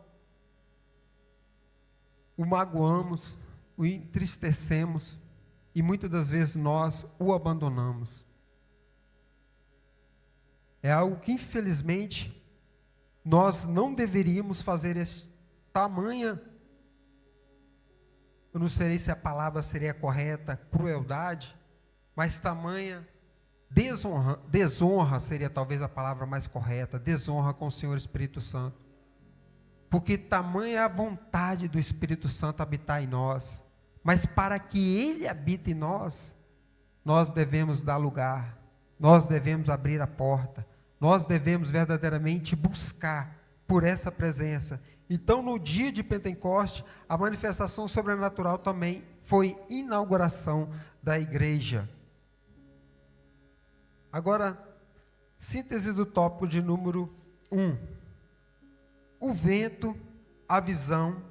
o magoamos, o entristecemos, e muitas das vezes nós o abandonamos. É algo que, infelizmente, nós não deveríamos fazer tamanha, eu não sei se a palavra seria correta, crueldade, mas tamanha desonra seria talvez a palavra mais correta, desonra com o Senhor Espírito Santo. Porque tamanha é a vontade do Espírito Santo habitar em nós, mas para que Ele habite em nós, nós devemos dar lugar, nós devemos abrir a porta, nós devemos verdadeiramente buscar por essa presença. Então, no dia de Pentecoste, a manifestação sobrenatural também foi inauguração da igreja. Agora, síntese do tópico de número 1. O vento, a visão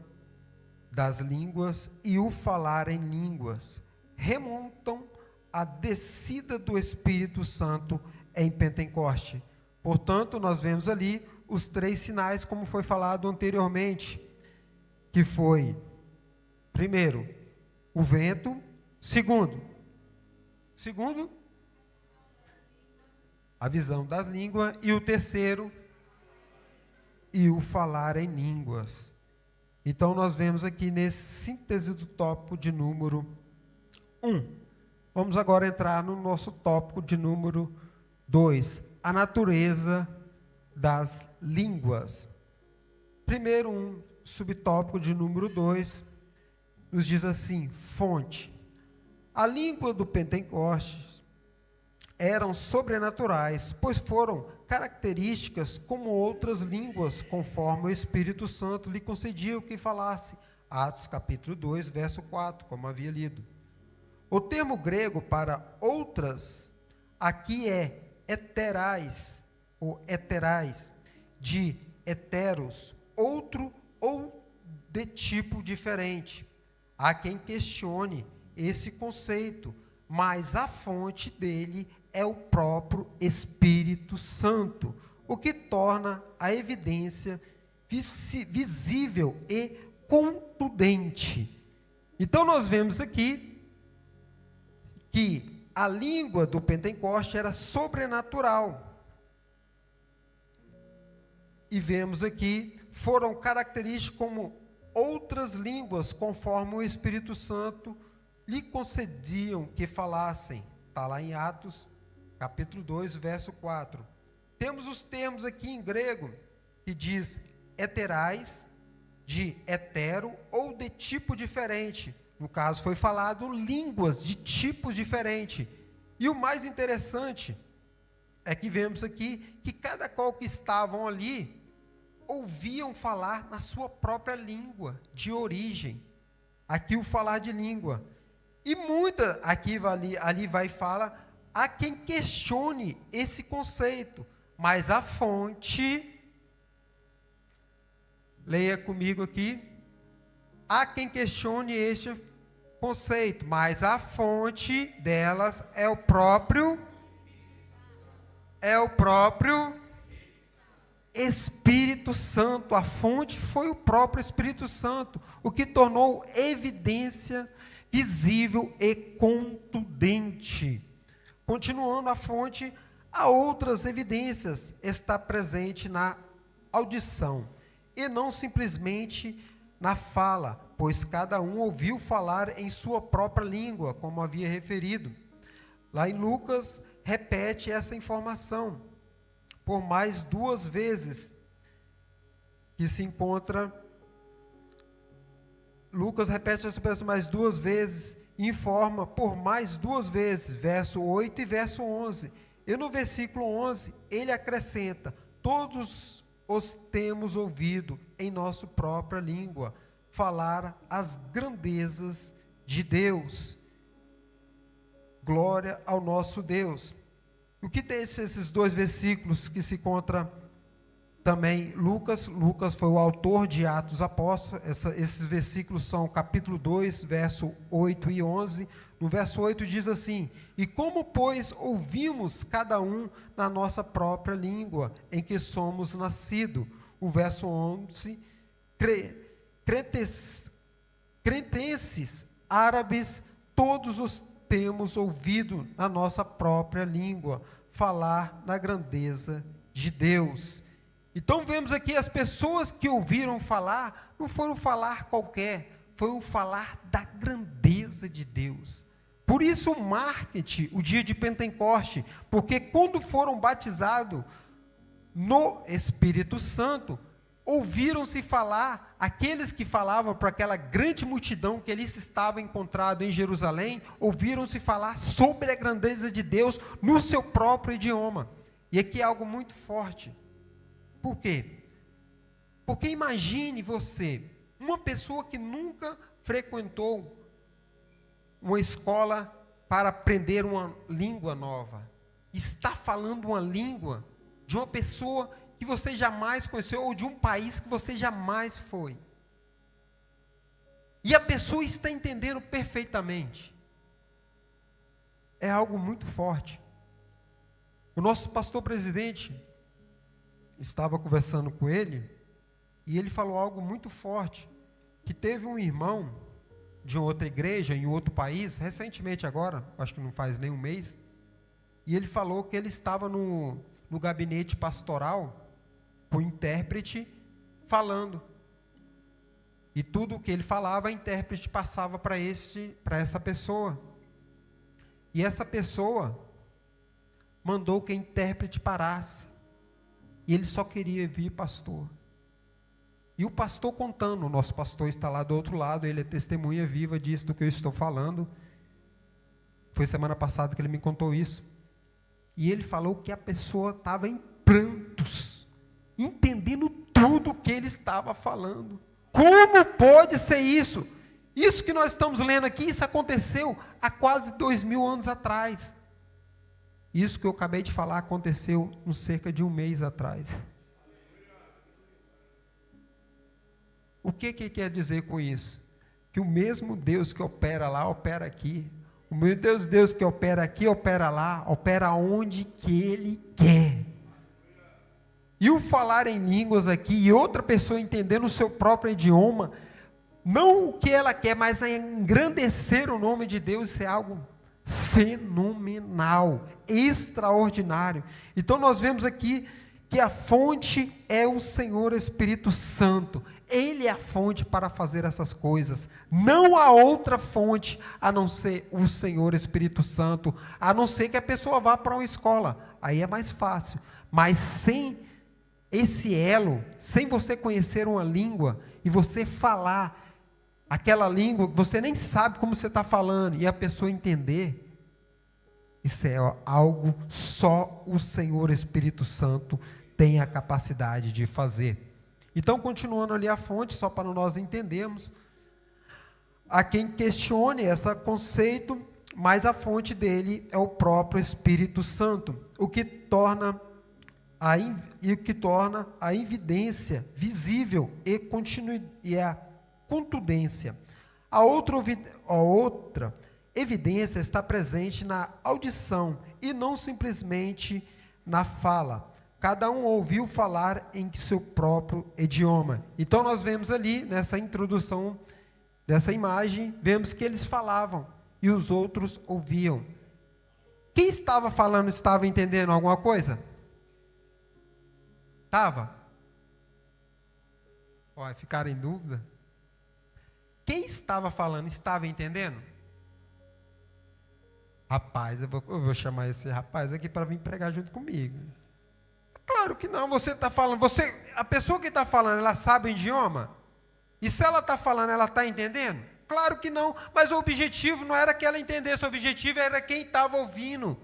das línguas e o falar em línguas remontam à descida do Espírito Santo em Pentecoste. Portanto, nós vemos ali os 3 sinais, como foi falado anteriormente, que foi, primeiro, o vento, segundo, a visão das línguas, e o terceiro, e o falar em línguas. Então, nós vemos aqui nesse síntese do tópico de número 1. Vamos agora entrar no nosso tópico de número 2, a natureza das línguas. Primeiro, um subtópico de número 2, nos diz assim, fonte. A língua do Pentecostes eram sobrenaturais, pois foram características como outras línguas, conforme o Espírito Santo lhe concedia o que falasse. Atos capítulo 2, verso 4, como havia lido. O termo grego para outras, aqui é heterais, ou heterais, de heteros, outro ou de tipo diferente. Há quem questione esse conceito, mas a fonte dele é o próprio Espírito Santo, o que torna a evidência visível e contundente. Então nós vemos aqui que a língua do Pentecoste era sobrenatural. E vemos aqui, foram características como outras línguas, conforme o Espírito Santo lhe concediam que falassem. Está lá em Atos, capítulo 2, verso 4. Temos os termos aqui em grego, que diz heterais, de hetero, ou de tipo diferente. No caso, foi falado línguas de tipos diferentes. E o mais interessante é que vemos aqui que cada qual que estavam ali ouviam falar na sua própria língua de origem. Aqui o falar de língua. E muita, aqui ali vai falar, há quem questione esse conceito, mas a fonte, leia comigo aqui, há quem questione este conceito, mas a fonte delas é o próprio Espírito Santo. A fonte foi o próprio Espírito Santo, o que tornou evidência visível e contundente. Continuando a fonte, há outras evidências, está presente na audição, e não simplesmente na fala, pois cada um ouviu falar em sua própria língua, como havia referido. Lá em Lucas, repete essa informação, por mais 2 vezes, que se encontra, Lucas repete essa expressão mais 2 vezes, informa por mais 2 vezes, verso 8 e verso 11. E no versículo 11, ele acrescenta, todos os temos ouvido em nossa própria língua, falar as grandezas de Deus. Glória ao nosso Deus. O que tem esses dois versículos que se encontra também Lucas? Lucas foi o autor de Atos dos Apóstolos. Esses versículos são capítulo 2, verso 8 e 11. No verso 8 diz assim: e como, pois, ouvimos cada um na nossa própria língua, em que somos nascidos. O verso 11, cretenses, árabes, todos os temos ouvido na nossa própria língua falar na grandeza de Deus. Então vemos aqui as pessoas que ouviram falar, não foram falar qualquer, foi o falar da grandeza de Deus. Por isso o marketing, o dia de Pentecoste, porque quando foram batizados no Espírito Santo, ouviram-se falar, aqueles que falavam para aquela grande multidão que eles estavam encontrados em Jerusalém, ouviram-se falar sobre a grandeza de Deus no seu próprio idioma. E aqui é algo muito forte. Por quê? Porque imagine você, uma pessoa que nunca frequentou uma escola para aprender uma língua nova, está falando uma língua de uma pessoa que você jamais conheceu, ou de um país que você jamais foi. E a pessoa está entendendo perfeitamente. É algo muito forte. O nosso pastor presidente, estava conversando com ele, e ele falou algo muito forte, que teve um irmão de outra igreja, em outro país, recentemente agora, acho que não faz nem um mês, e ele falou que ele estava no gabinete pastoral, com o intérprete falando. E tudo o que ele falava, a intérprete passava para essa pessoa. E essa pessoa mandou que a intérprete parasse. E ele só queria vir pastor. E o pastor contando, o nosso pastor está lá do outro lado, ele é testemunha viva disso do que eu estou falando. Foi semana passada que ele me contou isso. E ele falou que a pessoa estava em prantos, entendendo tudo o que ele estava falando. Como pode ser isso? Isso que nós estamos lendo aqui, isso aconteceu há quase 2000 anos atrás. Isso que eu acabei de falar aconteceu em cerca de um mês atrás. O que quer dizer com isso? Que o mesmo Deus que opera lá, opera aqui. O mesmo Deus que opera aqui, opera lá, opera onde que Ele quer. E o falar em línguas aqui, e outra pessoa entendendo o seu próprio idioma, não o que ela quer, mas engrandecer o nome de Deus, isso é algo fenomenal, extraordinário. Então nós vemos aqui que a fonte é o Senhor Espírito Santo. Ele é a fonte para fazer essas coisas. Não há outra fonte a não ser o Senhor Espírito Santo, a não ser que a pessoa vá para uma escola. Aí é mais fácil. Mas sem esse elo, sem você conhecer uma língua e você falar aquela língua que você nem sabe como você está falando e a pessoa entender, isso é algo só o Senhor Espírito Santo tem a capacidade de fazer. Então, continuando ali a fonte, só para nós entendermos, há quem questione esse conceito, mas a fonte dele é o próprio Espírito Santo, o que torna a evidência visível e a contundência. A outra evidência está presente na audição e não simplesmente na fala. Cada um ouviu falar em seu próprio idioma. Então nós vemos ali, nessa introdução dessa imagem, vemos que eles falavam e os outros ouviam. Quem estava falando estava entendendo alguma coisa? Estava? Olha, ficaram em dúvida? Quem estava falando estava entendendo? Rapaz, eu vou chamar esse rapaz aqui para vir pregar junto comigo. Claro que não, você está falando, a pessoa que está falando, ela sabe o idioma? E se ela está falando, ela está entendendo? Claro que não, mas o objetivo não era que ela entendesse, o objetivo era quem estava ouvindo.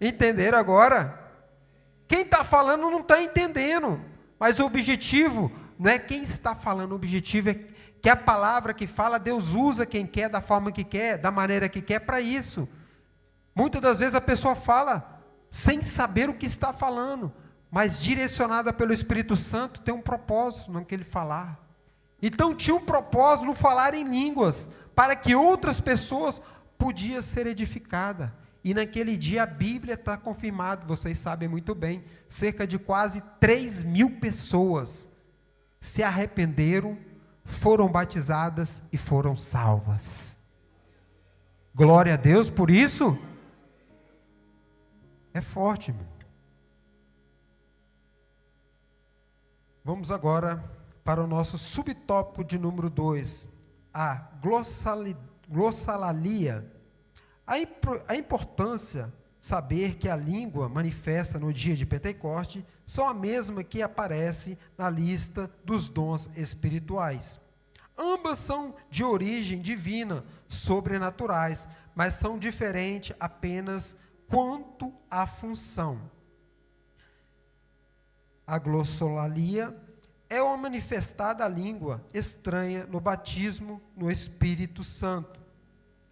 Entenderam agora? Quem está falando não está entendendo, mas o objetivo não é quem está falando, o objetivo é que a palavra que fala, Deus usa quem quer, da forma que quer, da maneira que quer, para isso. Muitas das vezes a pessoa fala sem saber o que está falando, mas direcionada pelo Espírito Santo, tem um propósito naquele falar. Então tinha um propósito no falar em línguas, para que outras pessoas podiam ser edificadas. E naquele dia a Bíblia está confirmada, vocês sabem muito bem, cerca de quase 3.000 pessoas se arrependeram, foram batizadas e foram salvas. Glória a Deus por isso. É forte, irmão. Vamos agora para o nosso subtópico de número 2, a glossalalia. A importância saber que a língua manifesta no dia de Pentecoste são a mesma que aparece na lista dos dons espirituais. Ambas são de origem divina, sobrenaturais, mas são diferentes apenas quanto à função. A glossolalia é uma manifestada língua estranha no batismo no Espírito Santo,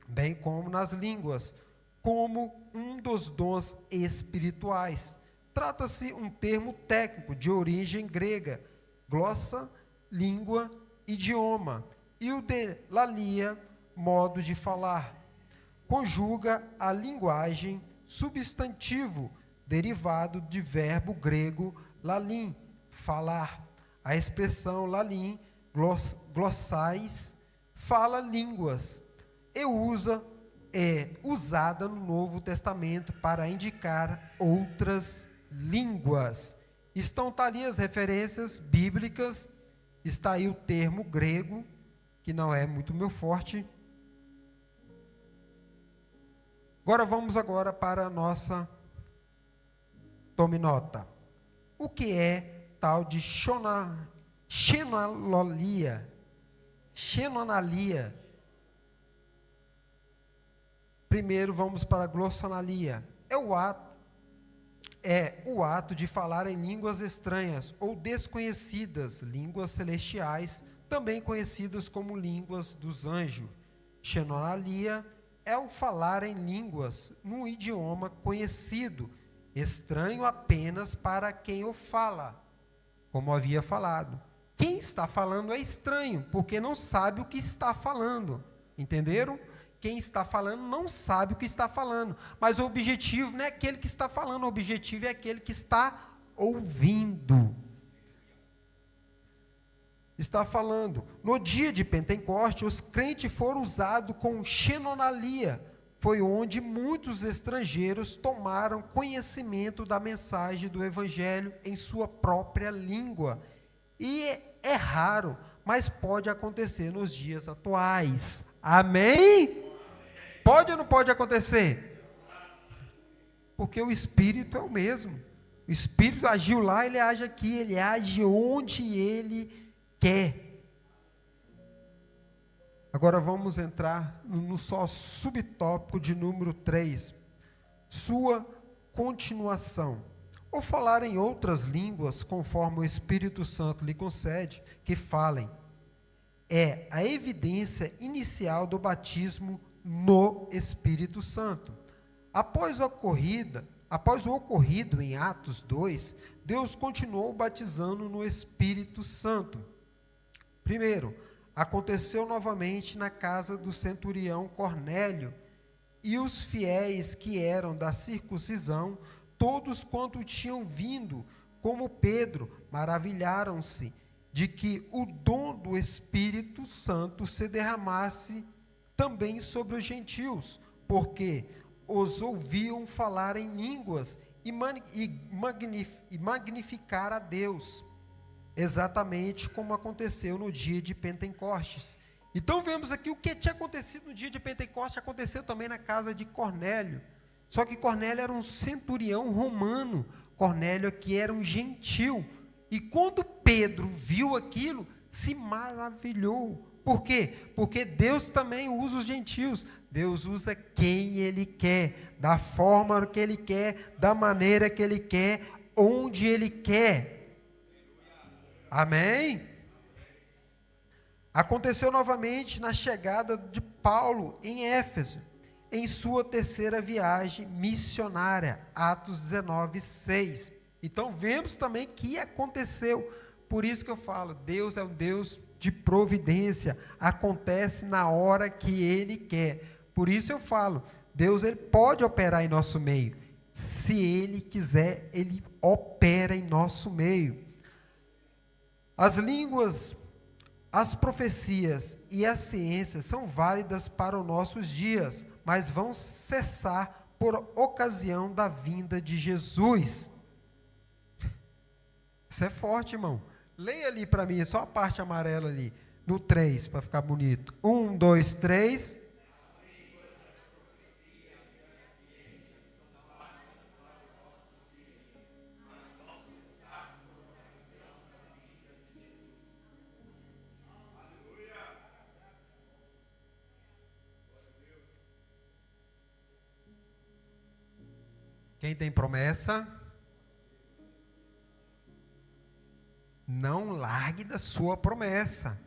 bem como nas línguas, como um dos dons espirituais. Trata-se um termo técnico de origem grega, glossa, língua, idioma, e o de lalia, modo de falar. Conjuga a linguagem substantivo, derivado de verbo grego lalim, falar. A expressão lalim, glossais, fala línguas, e é usada no Novo Testamento para indicar outras línguas. Estão ali as referências bíblicas, está aí o termo grego, que não é muito meu forte. Agora vamos para a nossa, tome nota. O que é tal de xenonalia? Primeiro vamos para a glossolalia. É o ato de falar em línguas estranhas ou desconhecidas, línguas celestiais, também conhecidas como línguas dos anjos. Xenonalia é o falar em línguas num idioma conhecido, estranho apenas para quem o fala, como havia falado. Quem está falando é estranho, porque não sabe o que está falando. Entenderam? Quem está falando não sabe o que está falando, mas o objetivo não é aquele que está falando, o objetivo é aquele que está ouvindo. Está falando. No dia de Pentecoste, os crentes foram usados com xenonalia. Foi onde muitos estrangeiros tomaram conhecimento da mensagem do Evangelho em sua própria língua. E é raro, mas pode acontecer nos dias atuais. Amém? Pode ou não pode acontecer? Porque o Espírito é o mesmo. O Espírito agiu lá, ele age aqui, ele age onde ele quer. Agora vamos entrar no só subtópico de número 3. Sua continuação. Ou falar em outras línguas, conforme o Espírito Santo lhe concede, que falem. É a evidência inicial do batismo no Espírito Santo. Após o ocorrido em Atos 2, Deus continuou batizando no Espírito Santo. Primeiro, aconteceu novamente na casa do centurião Cornélio, e os fiéis que eram da circuncisão, todos quanto tinham vindo, como Pedro, maravilharam-se de que o dom do Espírito Santo se derramasse também sobre os gentios, porque os ouviam falar em línguas e magnificar a Deus, exatamente como aconteceu no dia de Pentecostes. Então vemos aqui o que tinha acontecido no dia de Pentecostes, aconteceu também na casa de Cornélio. Só que Cornélio era um centurião romano, Cornélio aqui era um gentil. E quando Pedro viu aquilo, se maravilhou. Por quê? Porque Deus também usa os gentios. Deus usa quem Ele quer, da forma que Ele quer, da maneira que Ele quer, onde Ele quer. Amém? Aconteceu novamente na chegada de Paulo em Éfeso, em sua terceira viagem missionária, Atos 19, 6. Então vemos também que aconteceu. Por isso que eu falo, Deus é um Deus de providência, acontece na hora que Ele quer. Por isso eu falo, Deus ele pode operar em nosso meio. Se Ele quiser, Ele opera em nosso meio. As línguas, as profecias e as ciências são válidas para os nossos dias, mas vão cessar por ocasião da vinda de Jesus. Isso é forte, irmão. Leia ali para mim, só a parte amarela ali, no 3, para ficar bonito. 1, 2, 3. Quem tem promessa, não largue da sua promessa.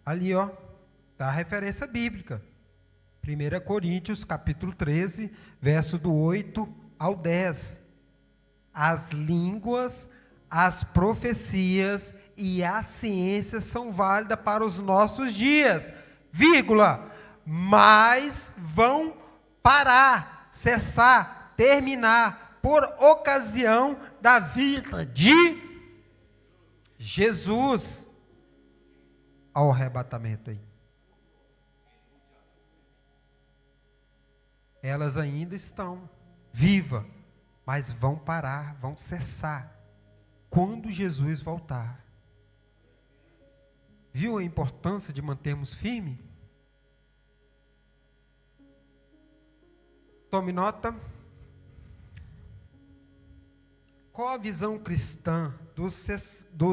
Ali, ó, está a referência bíblica. 1 Coríntios, capítulo 13, verso do 8 ao 10. As línguas, as profecias e as ciências são válidas para os nossos dias, vírgula, mas vão parar, cessar, terminar por ocasião da vinda de Jesus. Ao arrebatamento aí. Elas ainda estão vivas, mas vão parar, vão cessar quando Jesus voltar. Viu a importância de mantermos firme? Tome nota. Qual a visão cristã do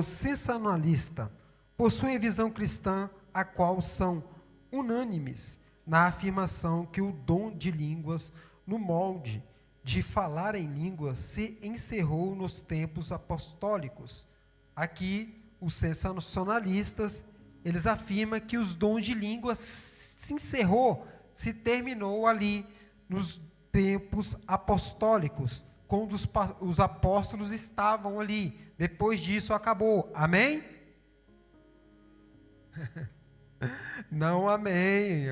sensacionalista? Possuem visão cristã a qual são unânimes na afirmação que o dom de línguas no molde de falar em línguas se encerrou nos tempos apostólicos. Aqui, os sensacionalistas, eles afirmam que os dons de línguas se encerrou, se terminou ali nos tempos apostólicos, quando os apóstolos estavam ali. Depois disso acabou. Amém? Não, amém.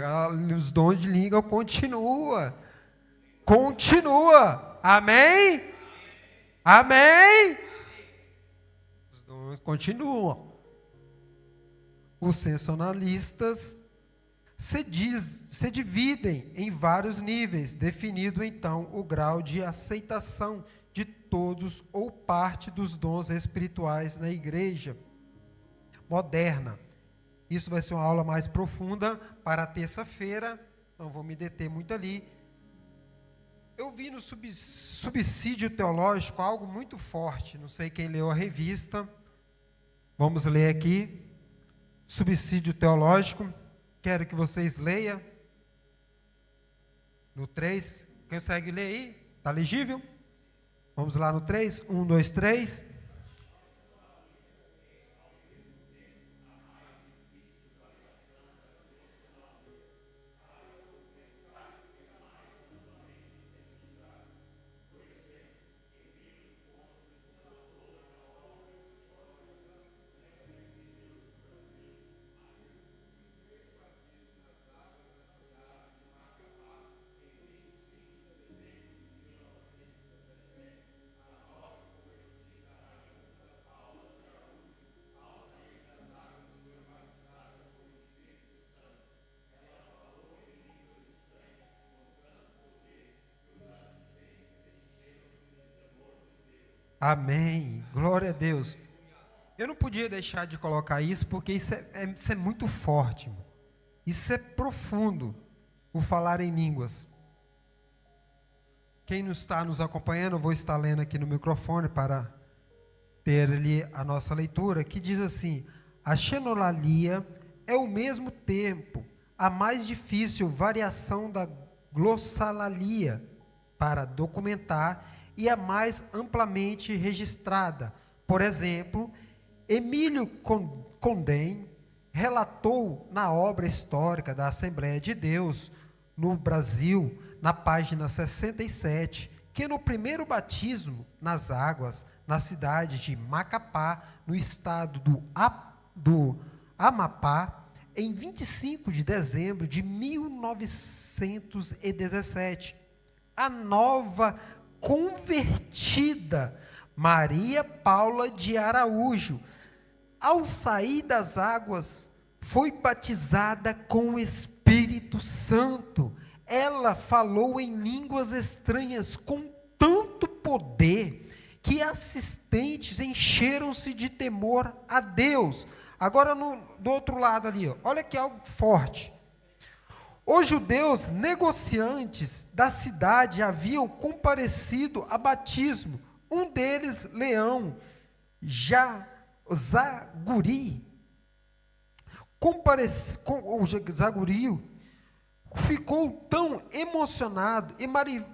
Os dons de língua continua. Continua. Amém? Amém? Os dons continuam. Os sensacionalistas se dividem em vários níveis, definido então o grau de aceitação de todos ou parte dos dons espirituais na igreja moderna. Isso vai ser uma aula mais profunda para terça-feira, não vou me deter muito ali. Eu vi no subsídio teológico algo muito forte, não sei quem leu a revista, vamos ler aqui, subsídio teológico, quero que vocês leiam, no 3, consegue ler aí? Está legível? Vamos lá no 3, 1, 2, 3. Amém, glória a Deus. Eu não podia deixar de colocar isso, porque isso é muito forte, irmão. Isso é profundo, o falar em línguas. Quem não está nos acompanhando, eu vou estar lendo aqui no microfone para ter ali a nossa leitura, que diz assim: a xenolalia é ao mesmo tempo a mais difícil variação da glossalalia para documentar e a mais amplamente registrada. Por exemplo, Emílio Condem relatou na obra histórica da Assembleia de Deus no Brasil, na página 67, que no primeiro batismo nas águas, na cidade de Macapá, no estado do Amapá, em 25 de dezembro de 1917, a nova convertida Maria Paula de Araújo, ao sair das águas, foi batizada com o Espírito Santo. Ela falou em línguas estranhas com tanto poder que assistentes encheram-se de temor a Deus. Agora, do outro lado ali, ó, olha que algo forte. Os judeus negociantes da cidade haviam comparecido a batismo. Um deles, Leão Zaguri, ficou tão emocionado e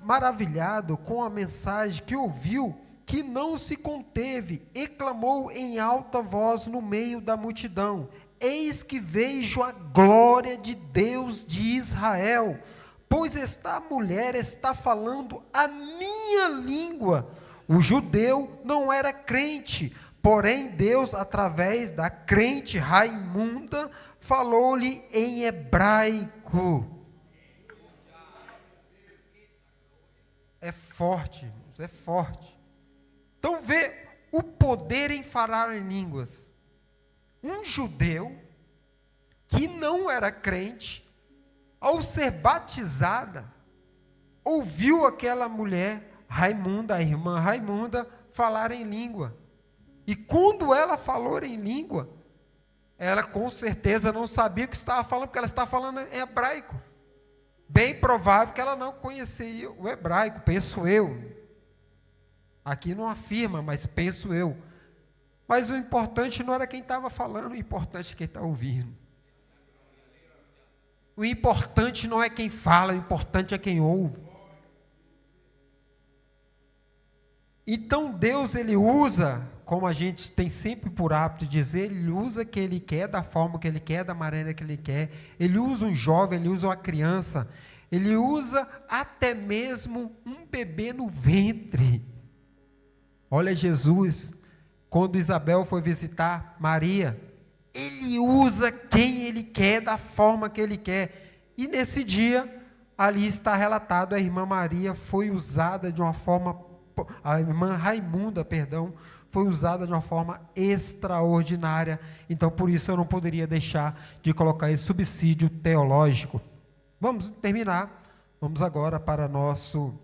maravilhado com a mensagem que ouviu, que não se conteve e clamou em alta voz no meio da multidão: eis que vejo a glória de Deus de Israel, pois esta mulher está falando a minha língua. O judeu não era crente, porém Deus, através da crente Raimunda, falou-lhe em hebraico. É forte, irmãos, é forte. Então vê o poder em falar em línguas. Um judeu que não era crente, ao ser batizada, ouviu aquela mulher Raimunda, a irmã Raimunda, falar em língua. E quando ela falou em língua, ela com certeza não sabia o que estava falando, porque ela estava falando em hebraico. Bem provável que ela não conhecia o hebraico, penso eu. Aqui não afirma, mas penso eu. Mas o importante não era quem estava falando, o importante é quem está ouvindo. O importante não é quem fala, o importante é quem ouve. Então Deus, Ele usa, como a gente tem sempre por hábito de dizer, Ele usa o que Ele quer, da forma que Ele quer, da maneira que Ele quer. Ele usa um jovem, Ele usa uma criança, Ele usa até mesmo um bebê no ventre. Olha Jesus, quando Isabel foi visitar Maria, Ele usa quem Ele quer, da forma que Ele quer. E nesse dia, ali está relatado, a irmã Maria foi usada de uma forma, a irmã Raimunda, perdão, foi usada de uma forma extraordinária. Então, por isso, eu não poderia deixar de colocar esse subsídio teológico. Vamos terminar. Vamos agora para nosso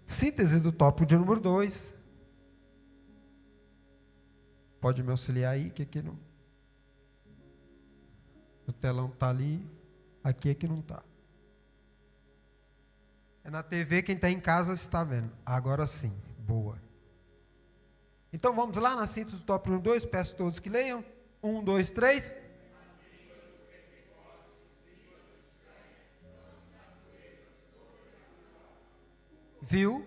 síntese do tópico de número 2. Pode me auxiliar aí, que aqui não... O telão está ali, aqui é que não está. É na TV, quem está em casa está vendo. Agora sim, boa. Então vamos lá na síntese do tópico número 2, peço a todos que leiam. 1, 2, 3. Viu?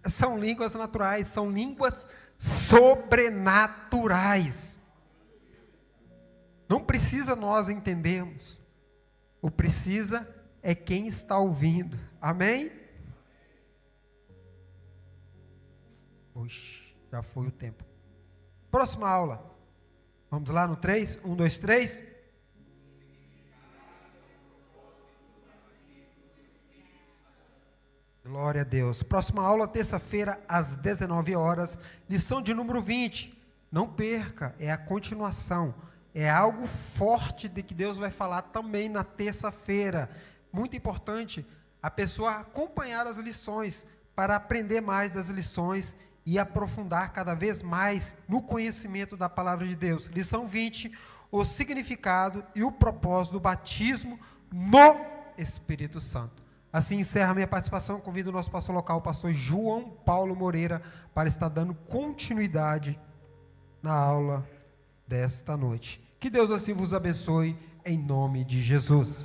São línguas naturais, são línguas sobrenaturais. Não precisa nós entendermos. O precisa é quem está ouvindo. Amém? Oxe, já foi o tempo. Próxima aula. Vamos lá no 3? 1, 2, 3. Glória a Deus. Próxima aula, terça-feira, às 19 horas. Lição de número 20. Não perca, é a continuação. É algo forte de que Deus vai falar também na terça-feira. Muito importante a pessoa acompanhar as lições para aprender mais das lições e aprofundar cada vez mais no conhecimento da palavra de Deus. Lição 20, o significado e o propósito do batismo no Espírito Santo. Assim encerra a minha participação. Convido o nosso pastor local, o pastor João Paulo Moreira, para estar dando continuidade na aula desta noite. Que Deus assim vos abençoe, em nome de Jesus.